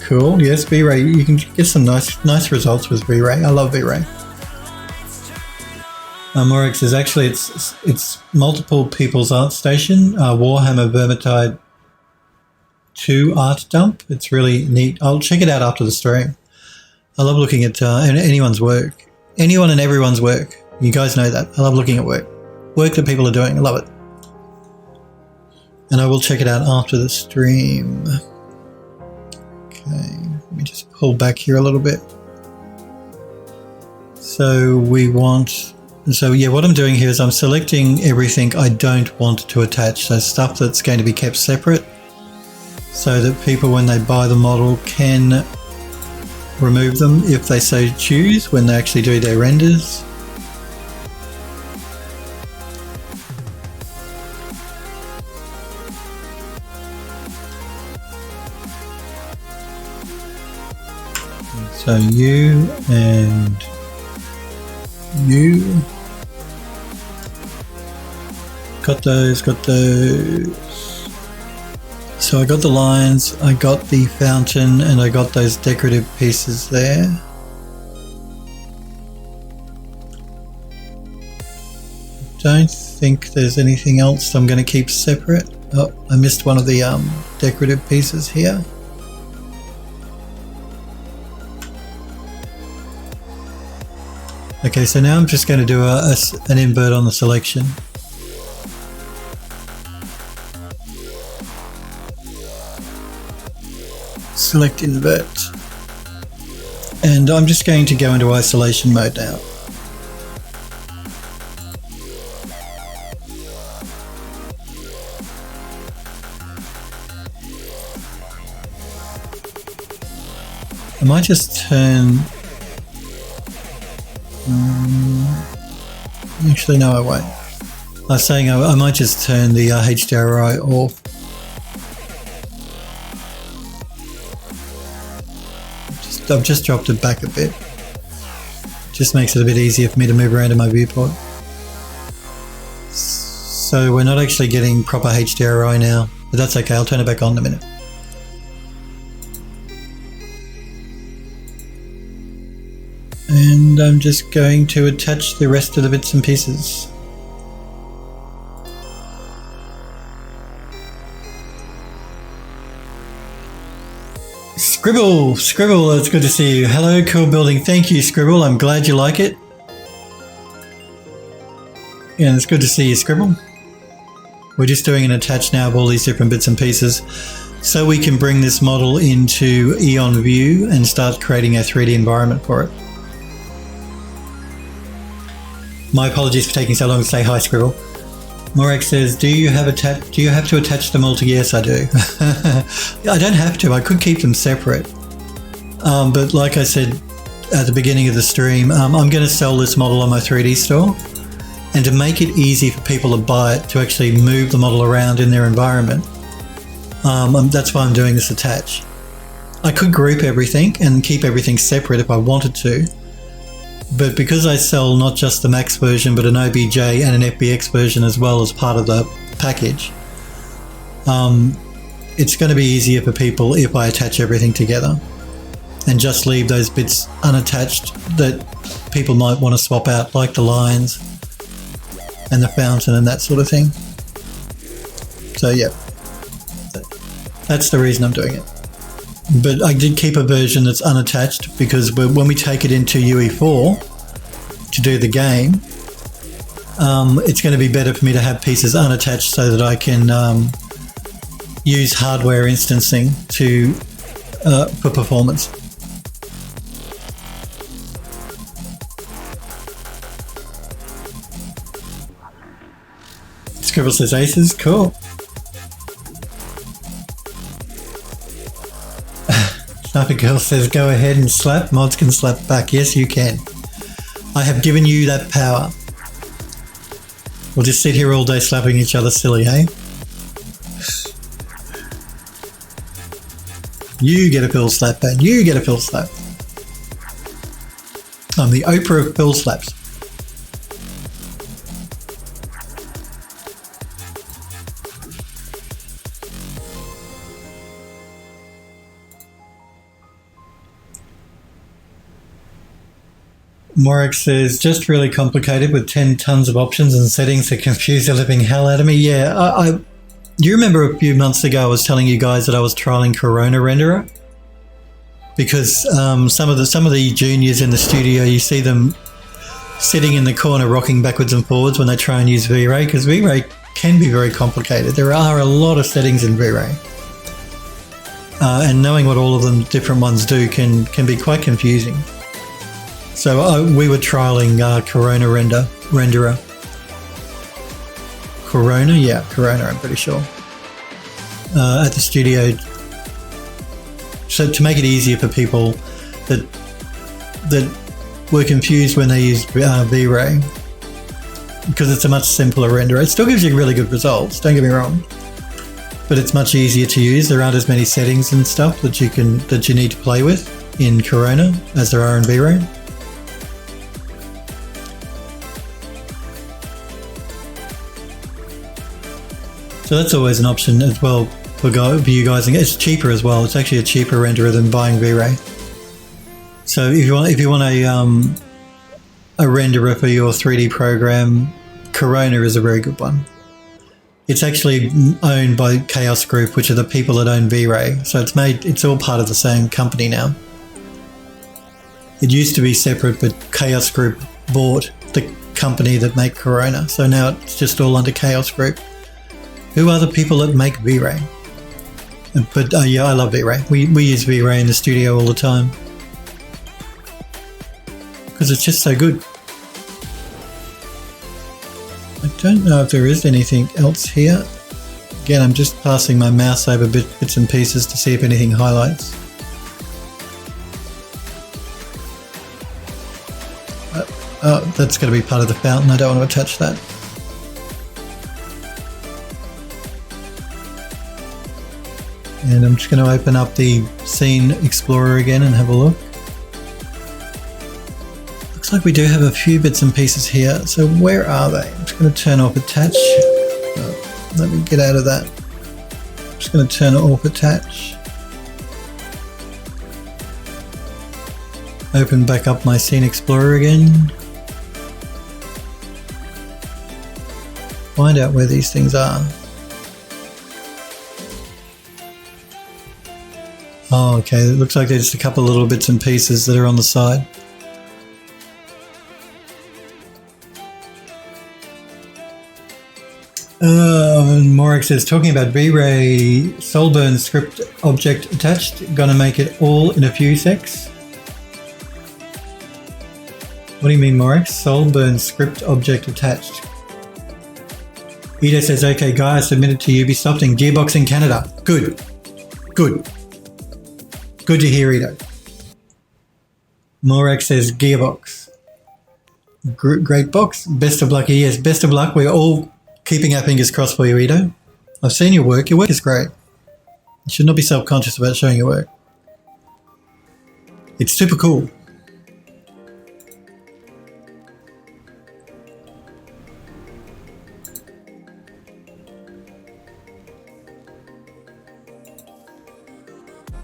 Cool. Yes, V-Ray. You can get some nice results with V-Ray. I love V-Ray. Morek says, actually, it's multiple people's art station. Warhammer Vermintide 2 art dump. It's really neat. I'll check it out after the stream. I love looking at anyone's work. Anyone and everyone's work. You guys know that. I love looking at work that people are doing. I love it. And I will check it out after the stream. Okay, let me just pull back here a little bit. So yeah, what I'm doing here is I'm selecting everything I don't want to attach. So stuff that's going to be kept separate so that people, when they buy the model, can remove them if they so choose when they actually do their renders. So you and you. Got those. So I got the lines, I got the fountain, and I got those decorative pieces there. Don't think there's anything else I'm going to keep separate. Oh, I missed one of the decorative pieces here. Okay, so now I'm just going to do an invert on the selection. Select invert. And I'm just going to go into isolation mode now. I might just turn... actually, no, I won't. I was saying I might just turn the HDRI off. I've just dropped it back a bit. Just makes it a bit easier for me to move around in my viewport. So we're not actually getting proper HDRI now, but that's okay. I'll turn it back on in a minute. And I'm just going to attach the rest of the bits and pieces. Scribble, it's good to see you. Hello, cool building. Thank you, Scribble. I'm glad you like it. Yeah, it's good to see you, Scribble. We're just doing an attach now of all these different bits and pieces so we can bring this model into Eon View and start creating a 3D environment for it. My apologies for taking so long to say hi, Scribble. Morek says, do you have to attach them all together? Yes, I do. I don't have to. I could keep them separate. But like I said at the beginning of the stream, I'm going to sell this model on my 3D store. And to make it easy for people to buy it, to actually move the model around in their environment, that's why I'm doing this attach. I could group everything and keep everything separate if I wanted to. But because I sell not just the Max version, but an OBJ and an FBX version as well as part of the package, it's going to be easier for people if I attach everything together and just leave those bits unattached that people might want to swap out, like the lines and the fountain and that sort of thing. So yeah, that's the reason I'm doing it. But I did keep a version that's unattached because when we take it into UE4 to do the game, it's going to be better for me to have pieces unattached so that I can use hardware instancing for performance. Scribble says aces, cool. Sniper Girl says, go ahead and slap. Mods can slap back. Yes, you can. I have given you that power. We'll just sit here all day slapping each other silly, hey? You get a pill slap, and you get a pill slap. I'm the Oprah of pill slaps. Morek says, just really complicated with 10 tons of options and settings that confuse the living hell out of me. Yeah, do you remember a few months ago I was telling you guys that I was trialing Corona Renderer? Because some of the juniors in the studio, you see them sitting in the corner rocking backwards and forwards when they try and use V-Ray, because V-Ray can be very complicated. There are a lot of settings in V-Ray. And knowing what all of them different ones do can be quite confusing. So we were trialing Corona Renderer. Corona? Yeah, Corona, I'm pretty sure. At the studio. So to make it easier for people that were confused when they used V-Ray, because it's a much simpler renderer. It still gives you really good results, don't get me wrong, but it's much easier to use. There aren't as many settings and stuff that you need to play with. in Corona as there are in V-Ray. So that's always an option as well for you guys. And it's cheaper as well. It's actually a cheaper renderer than buying V-Ray. So if you want a renderer for your 3D program, Corona is a very good one. It's actually owned by Chaos Group, which are the people that own V-Ray. So it's all part of the same company now. It used to be separate, but Chaos Group bought the company that make Corona. So now it's just all under Chaos Group. Who are the people that make V-Ray? But yeah, I love V-Ray. We use V-Ray in the studio all the time because it's just so good. I don't know if there is anything else here. Again, I'm just passing my mouse over bits and pieces to see if anything highlights. Oh, that's going to be part of the fountain. I don't want to touch that. And I'm just going to open up the Scene Explorer again and have a look. Looks like we do have a few bits and pieces here. So where are they? I'm just going to turn off attach. Oh, let me get out of that. I'm just going to turn off attach. Open back up my Scene Explorer again. Find out where these things are. Oh, okay. It looks like there's just a couple of little bits and pieces that are on the side. Morix says, talking about V-Ray Solburn script object attached, gonna make it all in a few secs. What do you mean, Morix? Solburn script object attached. Ida says, okay, guy, I submitted to Ubisoft and Gearbox in Canada. Good. Good. Good to hear, Ida. Morax says Gearbox. Great box. Best of luck. Yes, best of luck. We're all keeping our fingers crossed for you, Ida. I've seen your work. Your work is great. You should not be self-conscious about showing your work. It's super cool.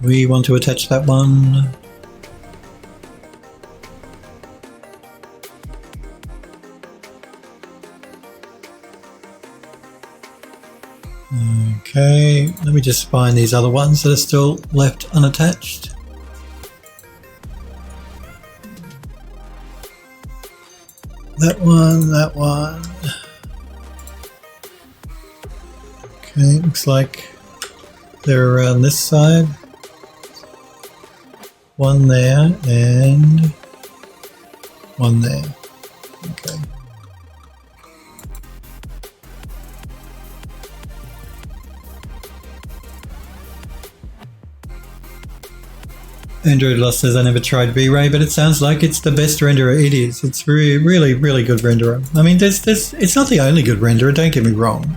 We want to attach that one. Okay, let me just find these other ones that are still left unattached. That one, that one. Okay, looks like they're around this side. One there and one there. Okay. Android Lost says, I never tried V-Ray, but it sounds like it's the best renderer. It is. It's really good renderer. I mean, it's not the only good renderer, don't get me wrong.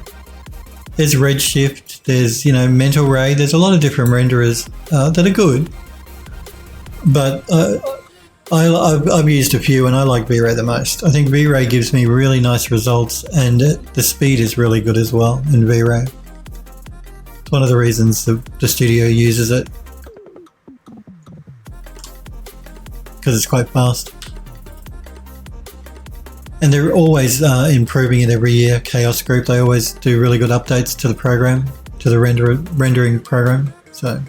There's Redshift, there's, Mental Ray, there's a lot of different renderers that are good. But I've used a few and I like V-Ray the most. I think V-Ray gives me really nice results and the speed is really good as well in V-Ray. It's one of the reasons the studio uses it. Because it's quite fast. And they're always improving it every year. Chaos Group, they always do really good updates to the program, to the rendering program. So.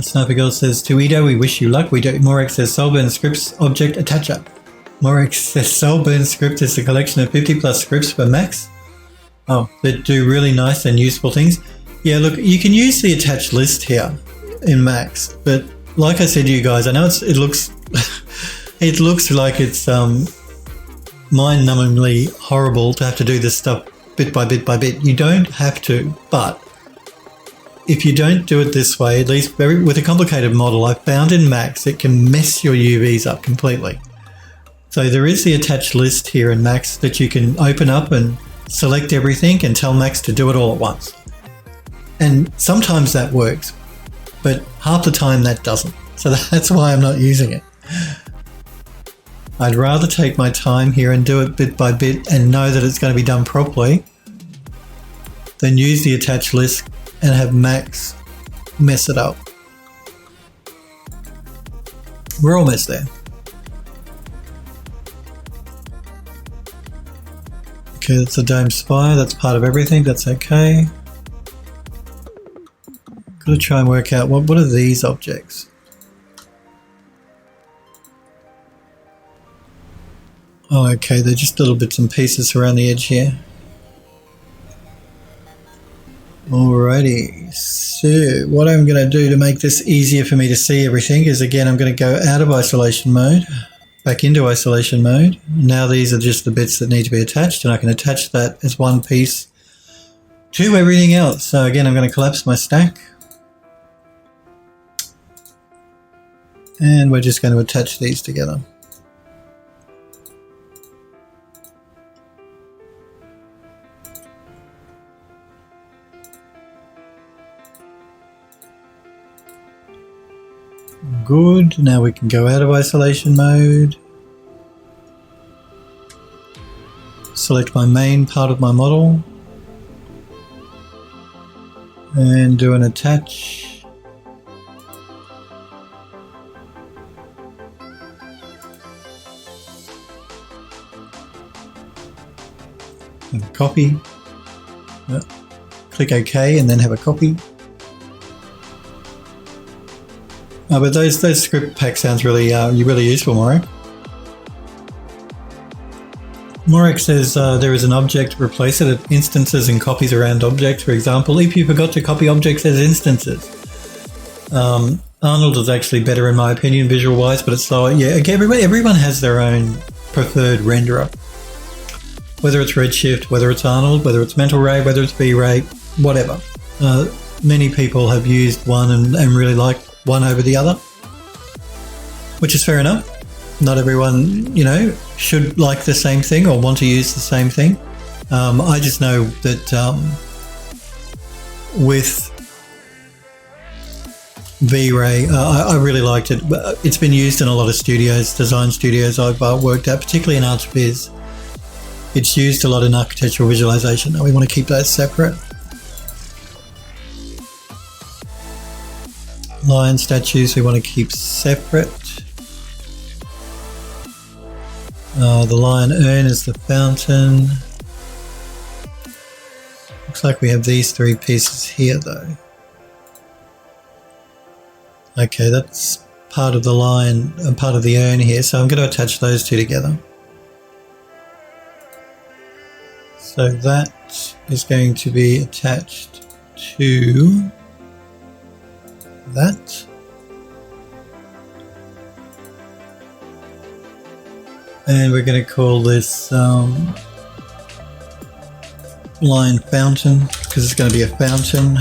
Sniper Girl says, to Edo, we wish you luck. We do. Morex says, Solburn Scripts Object Attacher. Morex says, Solburn Script is a collection of 50 plus scripts for Macs. Oh, that do really nice and useful things. Yeah, look, you can use the attached list here in Macs, but like I said to you guys, I know it looks it looks like it's mind-numbingly horrible to have to do this stuff bit by bit by bit. You don't have to, but if you don't do it this way, at least with a complicated model, I found in Max it can mess your UVs up completely. So there is the attached list here in Max that you can open up and select everything and tell Max to do it all at once. And sometimes that works, but half the time that doesn't. So that's why I'm not using it. I'd rather take my time here and do it bit by bit and know that it's going to be done properly than use the attached list and have Max mess it up. We're almost there. Okay, that's a dome spire. That's part of everything. That's okay. Got to try and work out what are these objects. Oh, okay. They're just little bits and pieces around the edge here. Alrighty, so what I'm going to do to make this easier for me to see everything is, again, I'm going to go out of isolation mode, back into isolation mode. Now these are just the bits that need to be attached, and I can attach that as one piece to everything else. So again, I'm going to collapse my stack. And we're just going to attach these together. Good. Now we can go out of isolation mode. Select my main part of my model. And do an attach. And copy. Yep. Click OK and then have a copy. But those script packs sounds really useful, Morek. Morek says there is an object, replace it at instances and copies around objects. For example, if you forgot to copy objects as instances. Arnold is actually better in my opinion, visual-wise, but it's slower. Yeah, okay, everyone has their own preferred renderer. Whether it's Redshift, whether it's Arnold, whether it's Mental Ray, whether it's V-Ray, whatever. Many people have used one and really like one over the other, which is fair enough. Not everyone, should like the same thing or want to use the same thing. I just know that with V-Ray, I really liked it. It's been used in a lot of studios, design studios I've worked at, particularly in Arts Viz. It's used a lot in architectural visualization. Now we want to keep those separate. Lion statues we want to keep separate. The lion urn is the fountain. Looks like we have these three pieces here though. Okay, that's part of the lion and part of the urn here, so I'm going to attach those two together. So that is going to be attached to that. And we're going to call this lion fountain because it's going to be a fountain.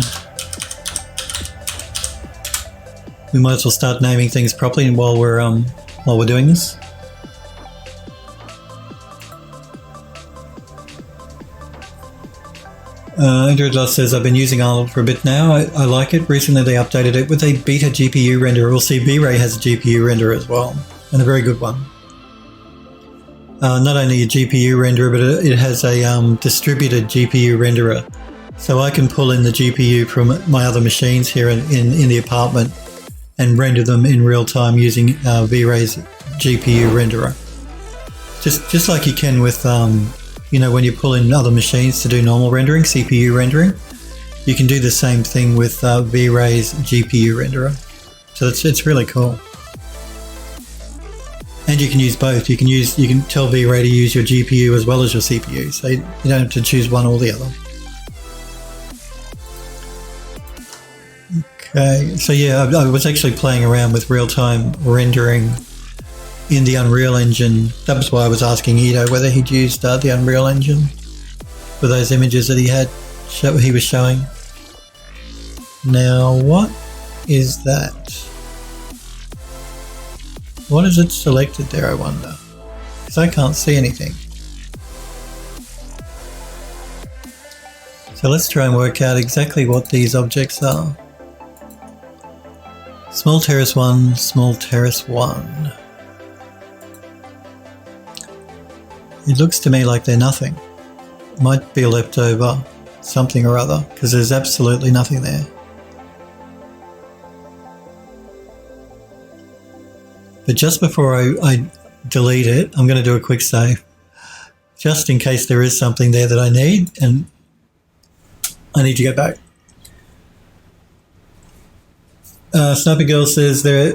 We might as well start naming things properly while we're doing this. Andrew Loss says, I've been using Arnold for a bit now. I like it. Recently they updated it with a beta GPU renderer. We'll see V-Ray has a GPU renderer as well, and a very good one. Not only a GPU renderer, but it has a distributed GPU renderer. So I can pull in the GPU from my other machines here in the apartment and render them in real time using V-Ray's GPU renderer. Just like you can with when you pull in other machines to do normal rendering, CPU rendering, you can do the same thing with V-Ray's GPU renderer. So it's really cool. And you can use both. You can tell V-Ray to use your GPU as well as your CPU, so you don't have to choose one or the other. Okay, so yeah, I was actually playing around with real-time rendering in the Unreal Engine. That was why I was asking Ito whether he'd used the Unreal Engine for those images that he was showing. Now, what is that? What is it selected there, I wonder? Because I can't see anything. So let's try and work out exactly what these objects are. Small terrace 1, small terrace 1. It looks to me like they're nothing. Might be a leftover something or other, because there's absolutely nothing there. But just before I delete it, I'm going to do a quick save, just in case there is something there that I need, and I need to get back. Sniper Girl says they're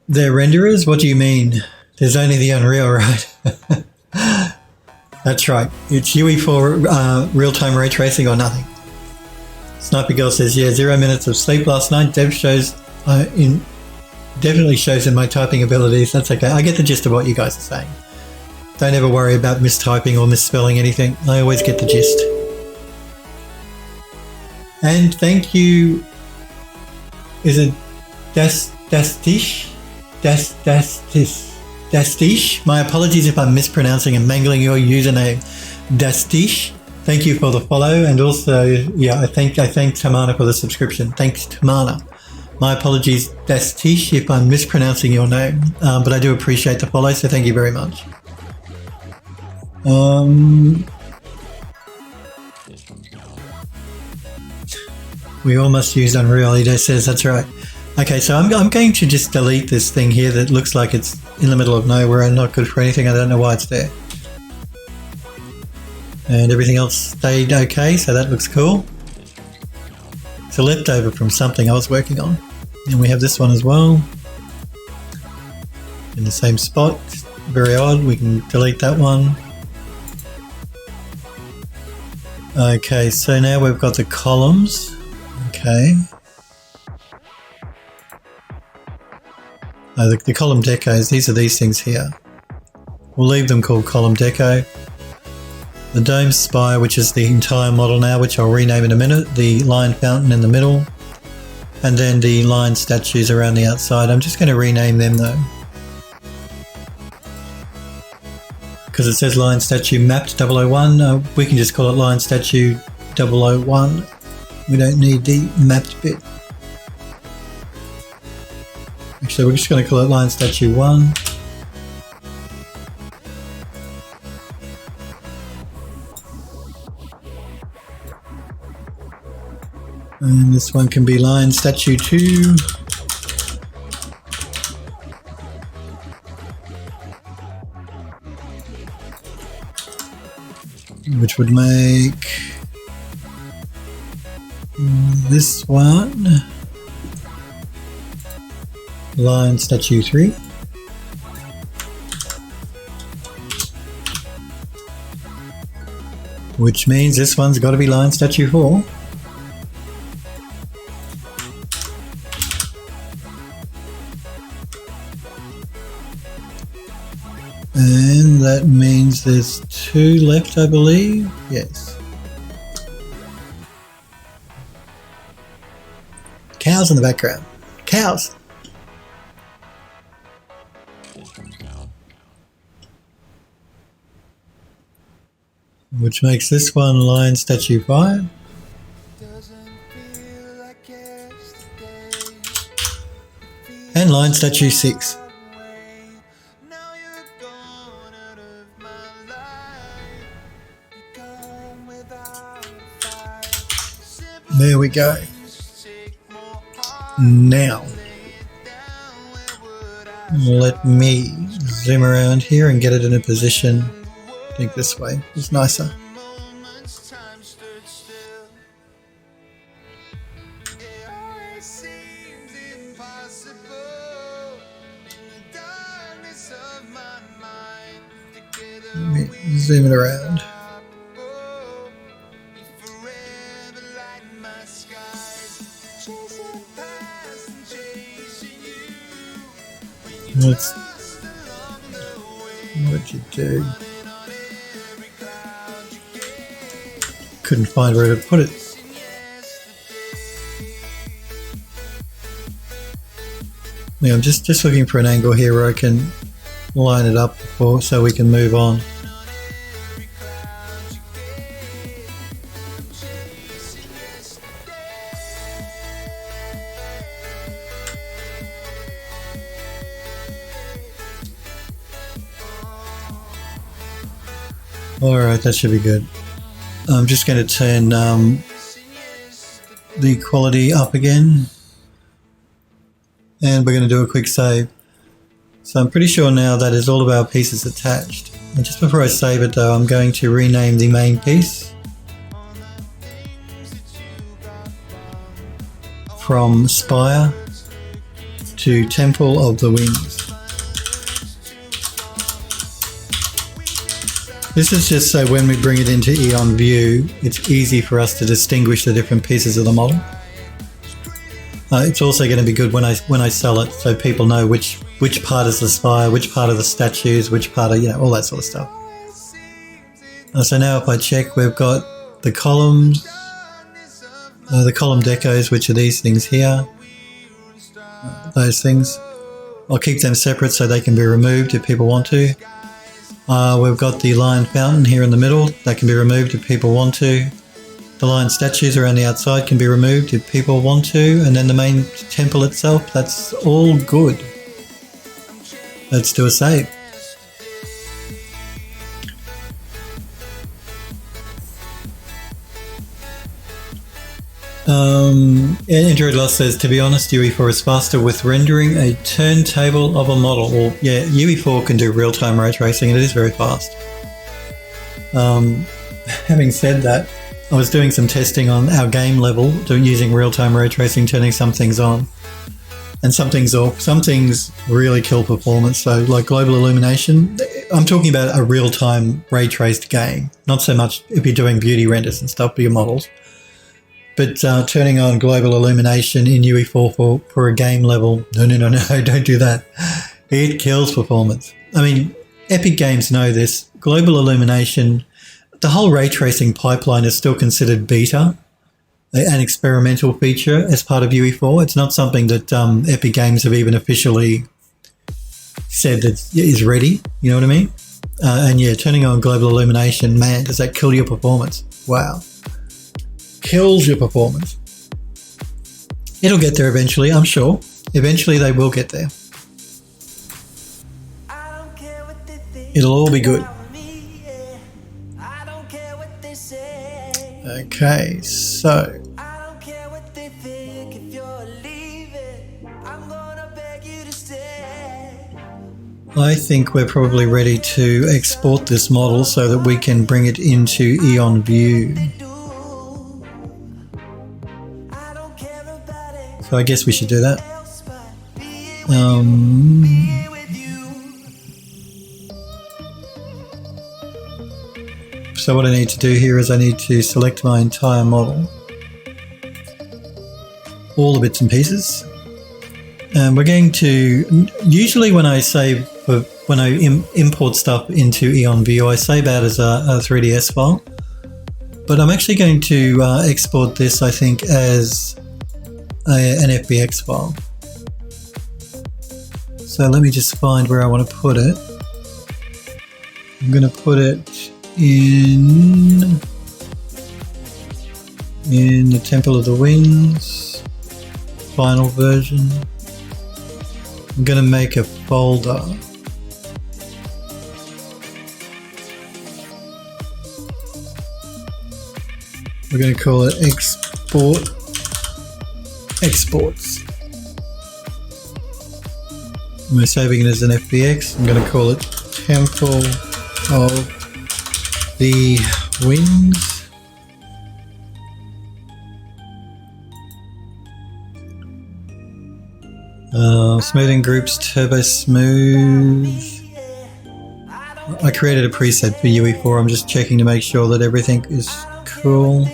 renderers? What do you mean? There's only the Unreal, right? That's right. It's UE4 real-time ray tracing or nothing. Sniper Girl says, yeah, 0 minutes of sleep last night. Definitely shows in my typing abilities. That's okay. I get the gist of what you guys are saying. Don't ever worry about mistyping or misspelling anything. I always get the gist. And thank you. Is it Dastish? Dastish? My apologies if I'm mispronouncing and mangling your username. Dastish, thank you for the follow, and also, yeah, I thank Tamana for the subscription. Thanks, Tamana. My apologies, Dastish, if I'm mispronouncing your name, but I do appreciate the follow, so thank you very much. We all must use Unreal, Edo says, that's right. Okay, so I'm going to just delete this thing here that looks like it's in the middle of nowhere and not good for anything. I don't know why it's there. And everything else stayed okay, so that looks cool. It's a leftover from something I was working on. And we have this one as well. In the same spot. Very odd, we can delete that one. Okay, so now we've got the columns. Okay. The column decos, these are these things here. We'll leave them called column deco. The dome spire, which is the entire model now, which I'll rename in a minute. The line fountain in the middle. And then the line statues around the outside. I'm just going to rename them though. Because it says line statue mapped 001. We can just call it line statue 001. We don't need the mapped bit. Actually, we're just going to call it line statue 1. And this one can be line statue 2. Which would make this one line statue 3. Which means this one's got to be line statue 4. And that means there's 2 left, I believe. Yes. Cows in the background. Cows! Which makes this one line statue 5. And line statue 6. There we go. Now, let me zoom around here and get it in a position. I think this way is nicer. Let me zoom it around. What'd you do? Couldn't find where to put it. Yeah, I'm just looking for an angle here where I can line it up before, so we can move on. Alright, that should be good. I'm just going to turn the quality up again, and we're going to do a quick save. So I'm pretty sure now that is all of our pieces attached. And just before I save it though, I'm going to rename the main piece from Spire to Temple of the Winds. This is just so when we bring it into Eon View, it's easy for us to distinguish the different pieces of the model. It's also going to be good when I sell it, so people know which part is the spire, which part of the statues, which part of, all that sort of stuff. So now if I check, we've got the columns, the column decos, which are these things here, those things. I'll keep them separate so they can be removed if people want to. We've got the lion fountain here in the middle, that can be removed if people want to. The lion statues around the outside can be removed if people want to, and then the main temple itself, that's all good. Let's do a save. Android Lost says, to be honest, UE4 is faster with rendering a turntable of a model. Well, yeah, UE4 can do real-time ray tracing and it is very fast. Having said that, I was doing some testing on our game level, using real-time ray tracing, turning some things on. And some things off. Some things really kill performance. So like global illumination, I'm talking about a real-time ray traced game. Not so much if you're doing beauty renders and stuff for your models. But turning on global illumination in UE4 for a game level, no, don't do that. It kills performance. I mean, Epic Games know this. Global illumination, the whole ray tracing pipeline is still considered beta, an experimental feature as part of UE4. It's not something that Epic Games have even officially said that is ready, you know what I mean? And yeah, turning on global illumination, man, does that kill your performance? Wow. Kills your performance. It'll get there eventually, I'm sure. Eventually they will get there. It'll all be good. Okay, so I think we're probably ready to export this model so that we can bring it into Eon View. So I guess we should do that. So what I need to do here is I need to select my entire model, all the bits and pieces, and we're going to, usually when I import stuff into Eon View, I save out as a 3ds file, but I'm actually going to export this, I think, as an FBX file. So let me just find where I want to put it. I'm going to put it in the Temple of the Winds final version. I'm going to make a folder. We're going to call it exports. We're saving it as an FBX. I'm going to call it Temple of the Winds. Smoothing groups, turbo smooth. I created a preset for UE4. I'm just checking to make sure that everything is cool.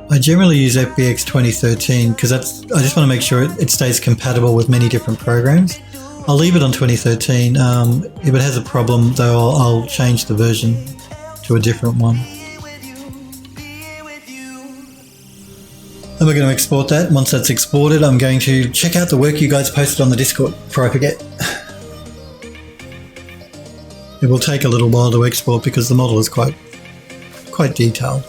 I generally use FBX 2013 because I just want to make sure it stays compatible with many different programs. I'll leave it on 2013. If it has a problem though, I'll change the version to a different one. And we're going to export that. Once that's exported, I'm going to check out the work you guys posted on the Discord before I forget. It will take a little while to export because the model is quite detailed.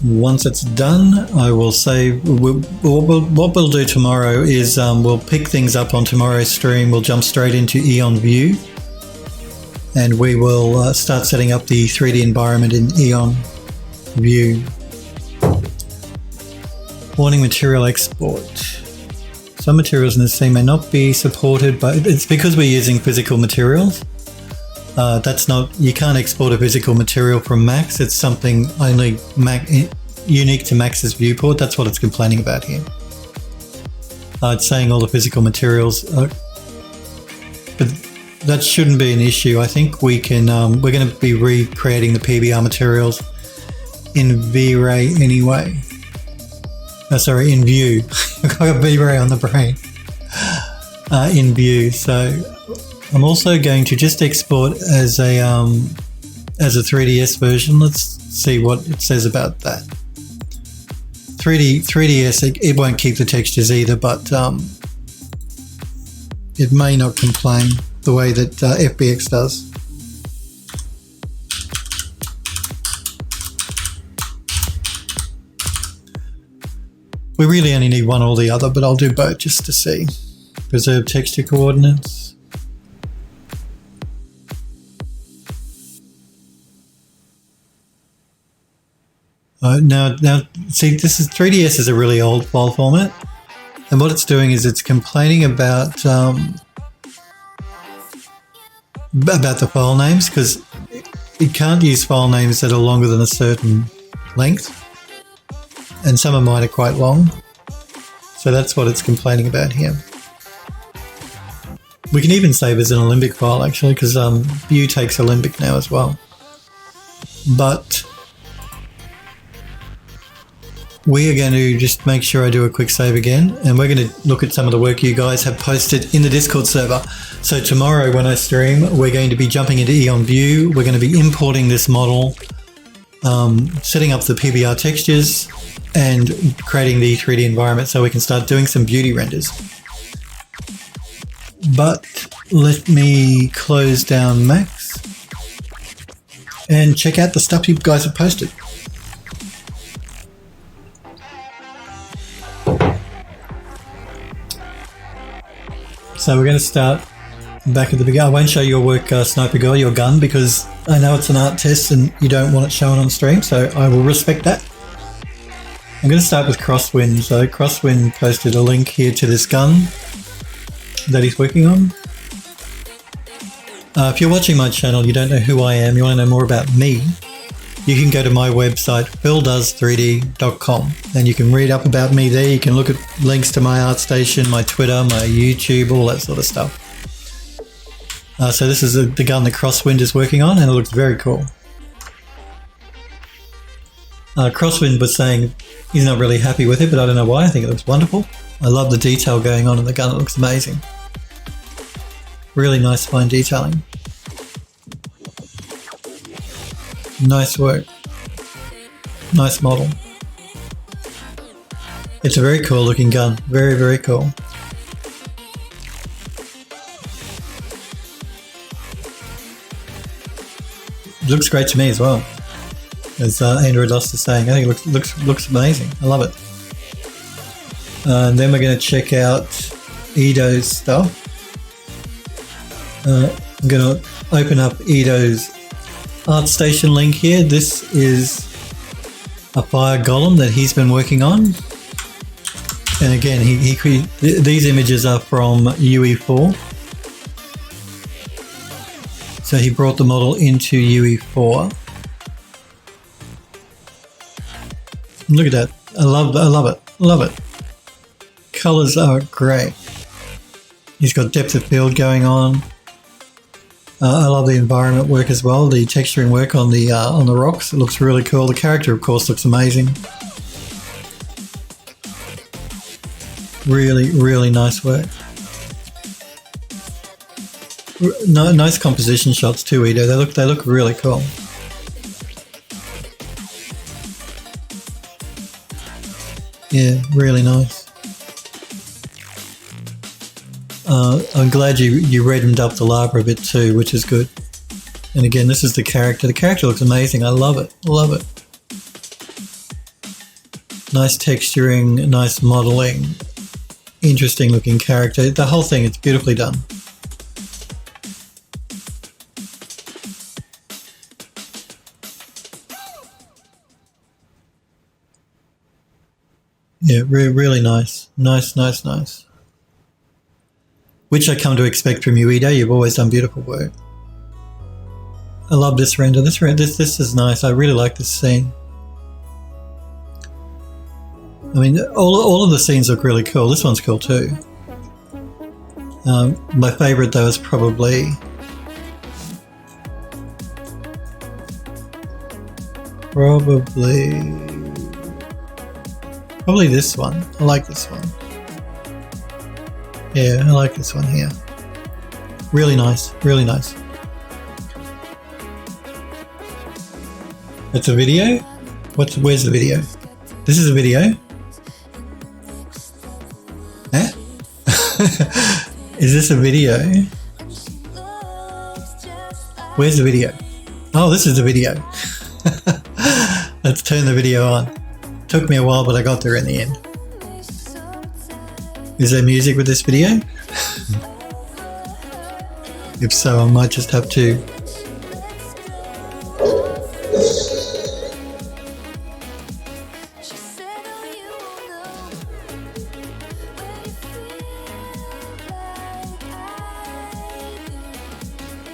Once it's done, I will say what we'll do tomorrow is we'll pick things up on tomorrow's stream. We'll jump straight into Eon View, and we will start setting up the 3D environment in Eon View. Warning: material export. Some materials in the scene may not be supported, but it's because we're using physical materials. That's not, you can't export a physical material from Max. It's something only unique to Max's viewport. That's what it's complaining about here. It's saying all the physical materials, but that shouldn't be an issue. I think we can. We're going to be recreating the PBR materials in V-Ray anyway. Sorry, in View. I got V-Ray on the brain. In View, so. I'm also going to just export as a 3ds version. Let's see what it says about that. 3ds, it won't keep the textures either, but it may not complain the way that FBX does. We really only need one or the other, but I'll do both just to see. Preserve texture coordinates. Now, see, this is 3ds is a really old file format, and what it's doing is it's complaining about the file names because it can't use file names that are longer than a certain length, and some of mine are quite long, so that's what it's complaining about here. We can even save as an Alembic file actually, because Vue takes Alembic now as well, but we are going to just make sure I do a quick save again, and we're going to look at some of the work you guys have posted in the Discord server. So tomorrow when I stream, we're going to be jumping into Eon View. We're going to be importing this model, setting up the PBR textures, and creating the 3D environment so we can start doing some beauty renders. But let me close down Max and check out the stuff you guys have posted. So we're going to start back at the beginning. I won't show your work, Sniper Girl, your gun, because I know it's an art test and you don't want it shown on stream, so I will respect that. I'm going to start with Crosswind. So Crosswind posted a link here to this gun that he's working on. If you're watching my channel, you don't know who I am, you want to know more about me, you can go to my website, phildoes3d.com, and you can read up about me there. You can look at links to my ArtStation, my Twitter, my YouTube, all that sort of stuff. So this is the gun that Crosswind is working on, and it looks very cool. Crosswind was saying he's not really happy with it, but I don't know why. I think it looks wonderful. I love the detail going on in the gun. It looks amazing. Really nice fine detailing. Nice work. Nice model. It's a very cool looking gun. Very, very cool. It looks great to me as well. As Andrew Lost is saying, I think it looks amazing. I love it. And then we're going to check out Edo's stuff. I'm going to open up Edo's ArtStation link here. This is a fire golem that he's been working on. And again, these images are from UE4. So he brought the model into UE4. Look at that. I love it. Colors are great. He's got depth of field going on. I love the environment work as well. The texturing work on the rocks. It looks really cool. The character, of course, looks amazing. Really, really nice work. Nice composition shots too, Edo. They look really cool. Yeah, really nice. I'm glad you reddened up the lava a bit too, which is good. And again, this is the character. The character looks amazing. I love it. Love it. Nice texturing, nice modeling, interesting looking character. The whole thing, it's beautifully done. Yeah, really nice. Nice. Which I come to expect from you, Ido. You've always done beautiful work. I love this render. This is nice. I really like this scene. I mean, all of the scenes look really cool. This one's cool too. My favourite though is probably this one. I like this one. Yeah, I like this one here. Really nice, really nice. It's a video? Where's the video? This is a video? Huh? Is this a video? Where's the video? Oh, this is the video. Let's turn the video on. Took me a while, but I got there in the end. Is there music with this video? If so, I might just have to.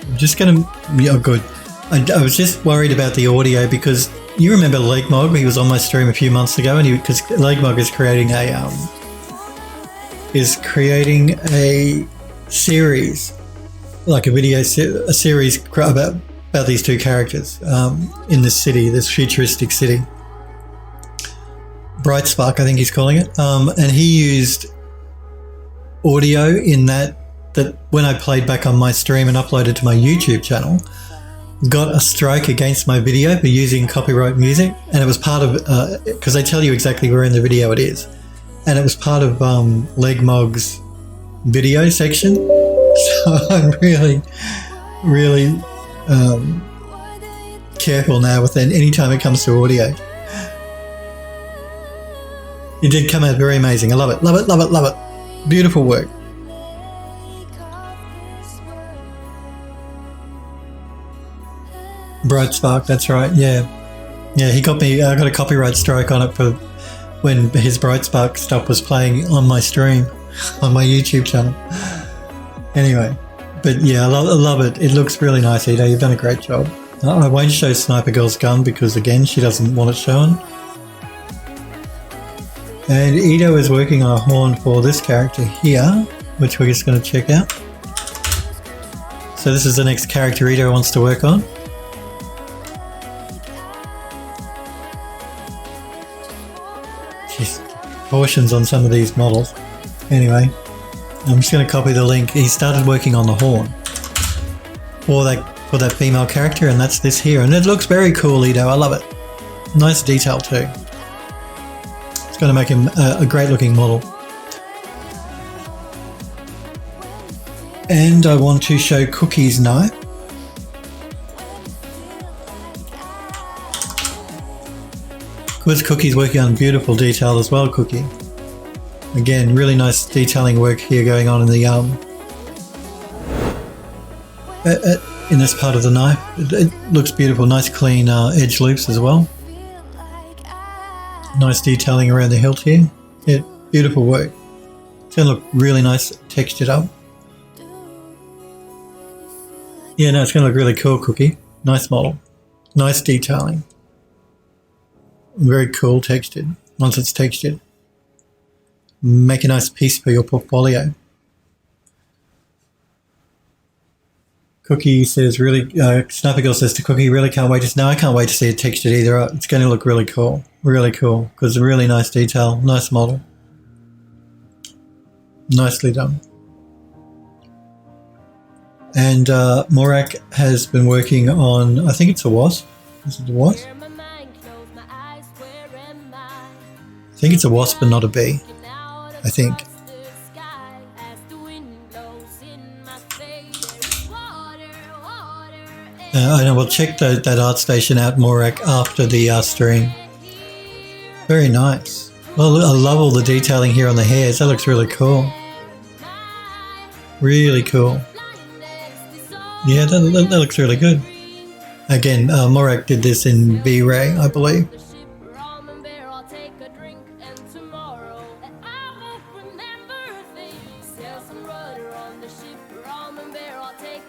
I'm just gonna. Oh, good. I was just worried about the audio because you remember Legmog? He was on my stream a few months ago, and because Legmog is creating a series, like a series about these two characters in this city, this futuristic city. Bright Spark, I think he's calling it, and he used audio in that when I played back on my stream and uploaded to my YouTube channel, got a strike against my video for using copyright music, and it was part of because they tell you exactly where in the video it is, and it was part of Legmog's video section. So I'm really careful now with any time it comes to audio. It did come out very amazing. I love it. Beautiful work. Bright Spark, that's right. Yeah, he got me. I got a copyright strike on it for when his Bright Spark stuff was playing on my stream, on my YouTube channel. Anyway, but yeah, I love it. It looks really nice, Ida. You've done a great job. I won't show Sniper Girl's gun because again, she doesn't want it shown. And Ido is working on a horn for this character here, which we're just going to check out. So this is the next character Ido wants to work on. Jeez, proportions on some of these models. Anyway, I'm just going to copy the link. He started working on the horn for that female character, and that's this here. And it looks very cool, Ido. I love it. Nice detail too. It's going to make him a great looking model. And I want to show Cookie's knife. Because Cookie's working on beautiful detail as well, Cookie. Again, really nice detailing work here going on in the in this part of the knife. It looks beautiful. Nice clean edge loops as well. Nice detailing around the hilt here. Yeah, beautiful work. It's going to look really nice textured up. Yeah, no, it's going to look really cool, Cookie. Nice model. Nice detailing. Very cool textured. Once it's textured, make a nice piece for your portfolio. Cookie says, really, Sniper Girl says to Cookie, really can't wait to, no, I can't wait to see it textured either. It's going to look really cool, because really nice detail, nice model. Nicely done. And Morak has been working on, I think it's a wasp. Is it a wasp? Clear my mind, close my eyes, where am I? I think it's a wasp and not a bee. Looking out I think. across the sky as the wind blows in my face. Water, I know, we'll check that art station out, Morak, after the stream. Very nice. Well, I love all the detailing here on the hairs. That looks really cool. Really cool. Yeah, that looks really good. Again, Morak did this in V-Ray, I believe.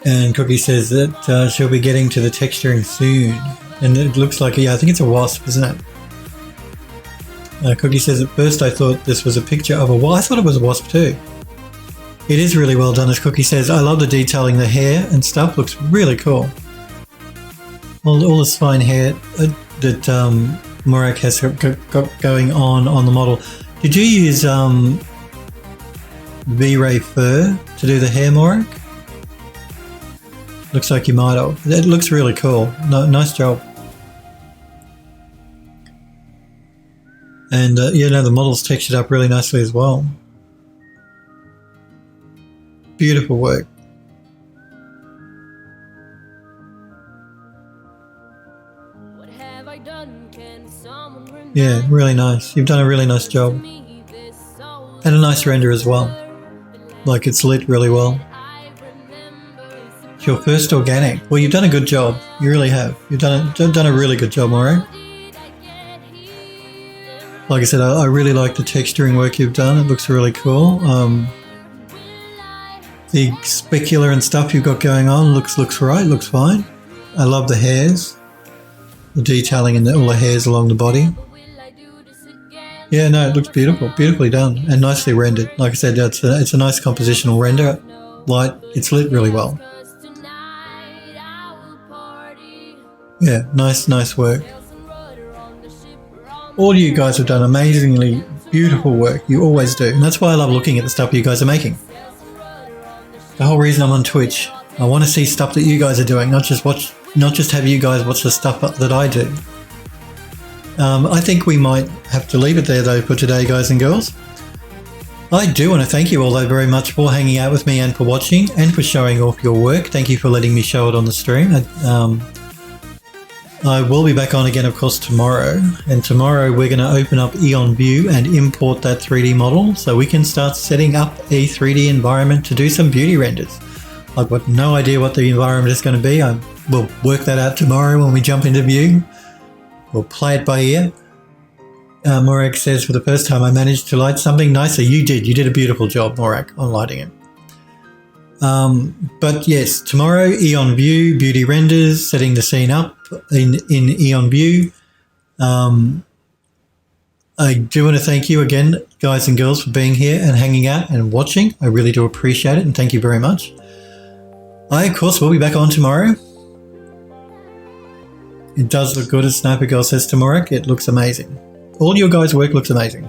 And Cookie says that she'll be getting to the texturing soon. And it looks like, yeah, I think it's a wasp, isn't it? Cookie says, at first I thought this was a picture of a wasp. I thought it was a wasp too. It is really well done, as Cookie says. I love the detailing, the hair and stuff. Looks really cool. All this fine hair that Morak has got going on the model. Did you use V-Ray fur to do the hair, Morak? Looks like you might have. It looks really cool. Nice job. And the model's textured up really nicely as well. Beautiful work. What have I done? Can someone remember? Yeah, really nice. You've done a really nice job. And a nice render as well. Like, it's lit really well. It's your first organic. Well, you've done a good job. You really have. You've done a really good job, Morak. Like I said, I really like the texturing work you've done. It looks really cool. The specular and stuff you've got going on looks right, looks fine. I love the hairs. The detailing and all the hairs along the body. Yeah, no, it looks beautiful. Beautifully done and nicely rendered. Like I said, it's a nice compositional render. Light, it's lit really well. Yeah, nice work. All you guys have done amazingly beautiful work. You always do. And that's why I love looking at the stuff you guys are making. The whole reason I'm on Twitch, I want to see stuff that you guys are doing, not just have you guys watch the stuff that I do. I think we might have to leave it there though for today, guys and girls. I do want to thank you all though very much for hanging out with me and for watching and for showing off your work. Thank you for letting me show it on the stream. I will be back on again, of course, tomorrow. And tomorrow we're going to open up Eon View and import that 3D model so we can start setting up a 3D environment to do some beauty renders. I've got no idea what the environment is going to be. We'll work that out tomorrow when we jump into View. We'll play it by ear. Morak says, for the first time I managed to light something nicer. You did a beautiful job, Morak, on lighting it. But yes, tomorrow, Eon View, beauty renders, setting the scene up in Eon View. I do want to thank you again, guys and girls, for being here and hanging out and watching. I really do appreciate it, and thank you very much. I, of course, will be back on tomorrow. It does look good, as Sniper Girl says to Morak. It looks amazing. All your guys' work looks amazing.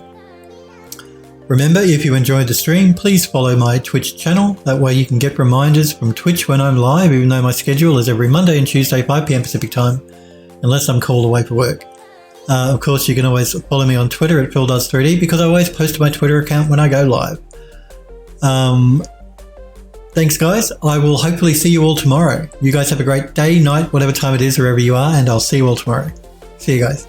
Remember, if you enjoyed the stream, please follow my Twitch channel. That way you can get reminders from Twitch when I'm live, even though my schedule is every Monday and Tuesday, 5 p.m. Pacific time, unless I'm called away for work. Of course, you can always follow me on Twitter at PhilDoes3D because I always post to my Twitter account when I go live. Thanks, guys. I will hopefully see you all tomorrow. You guys have a great day, night, whatever time it is, wherever you are, and I'll see you all tomorrow. See you guys.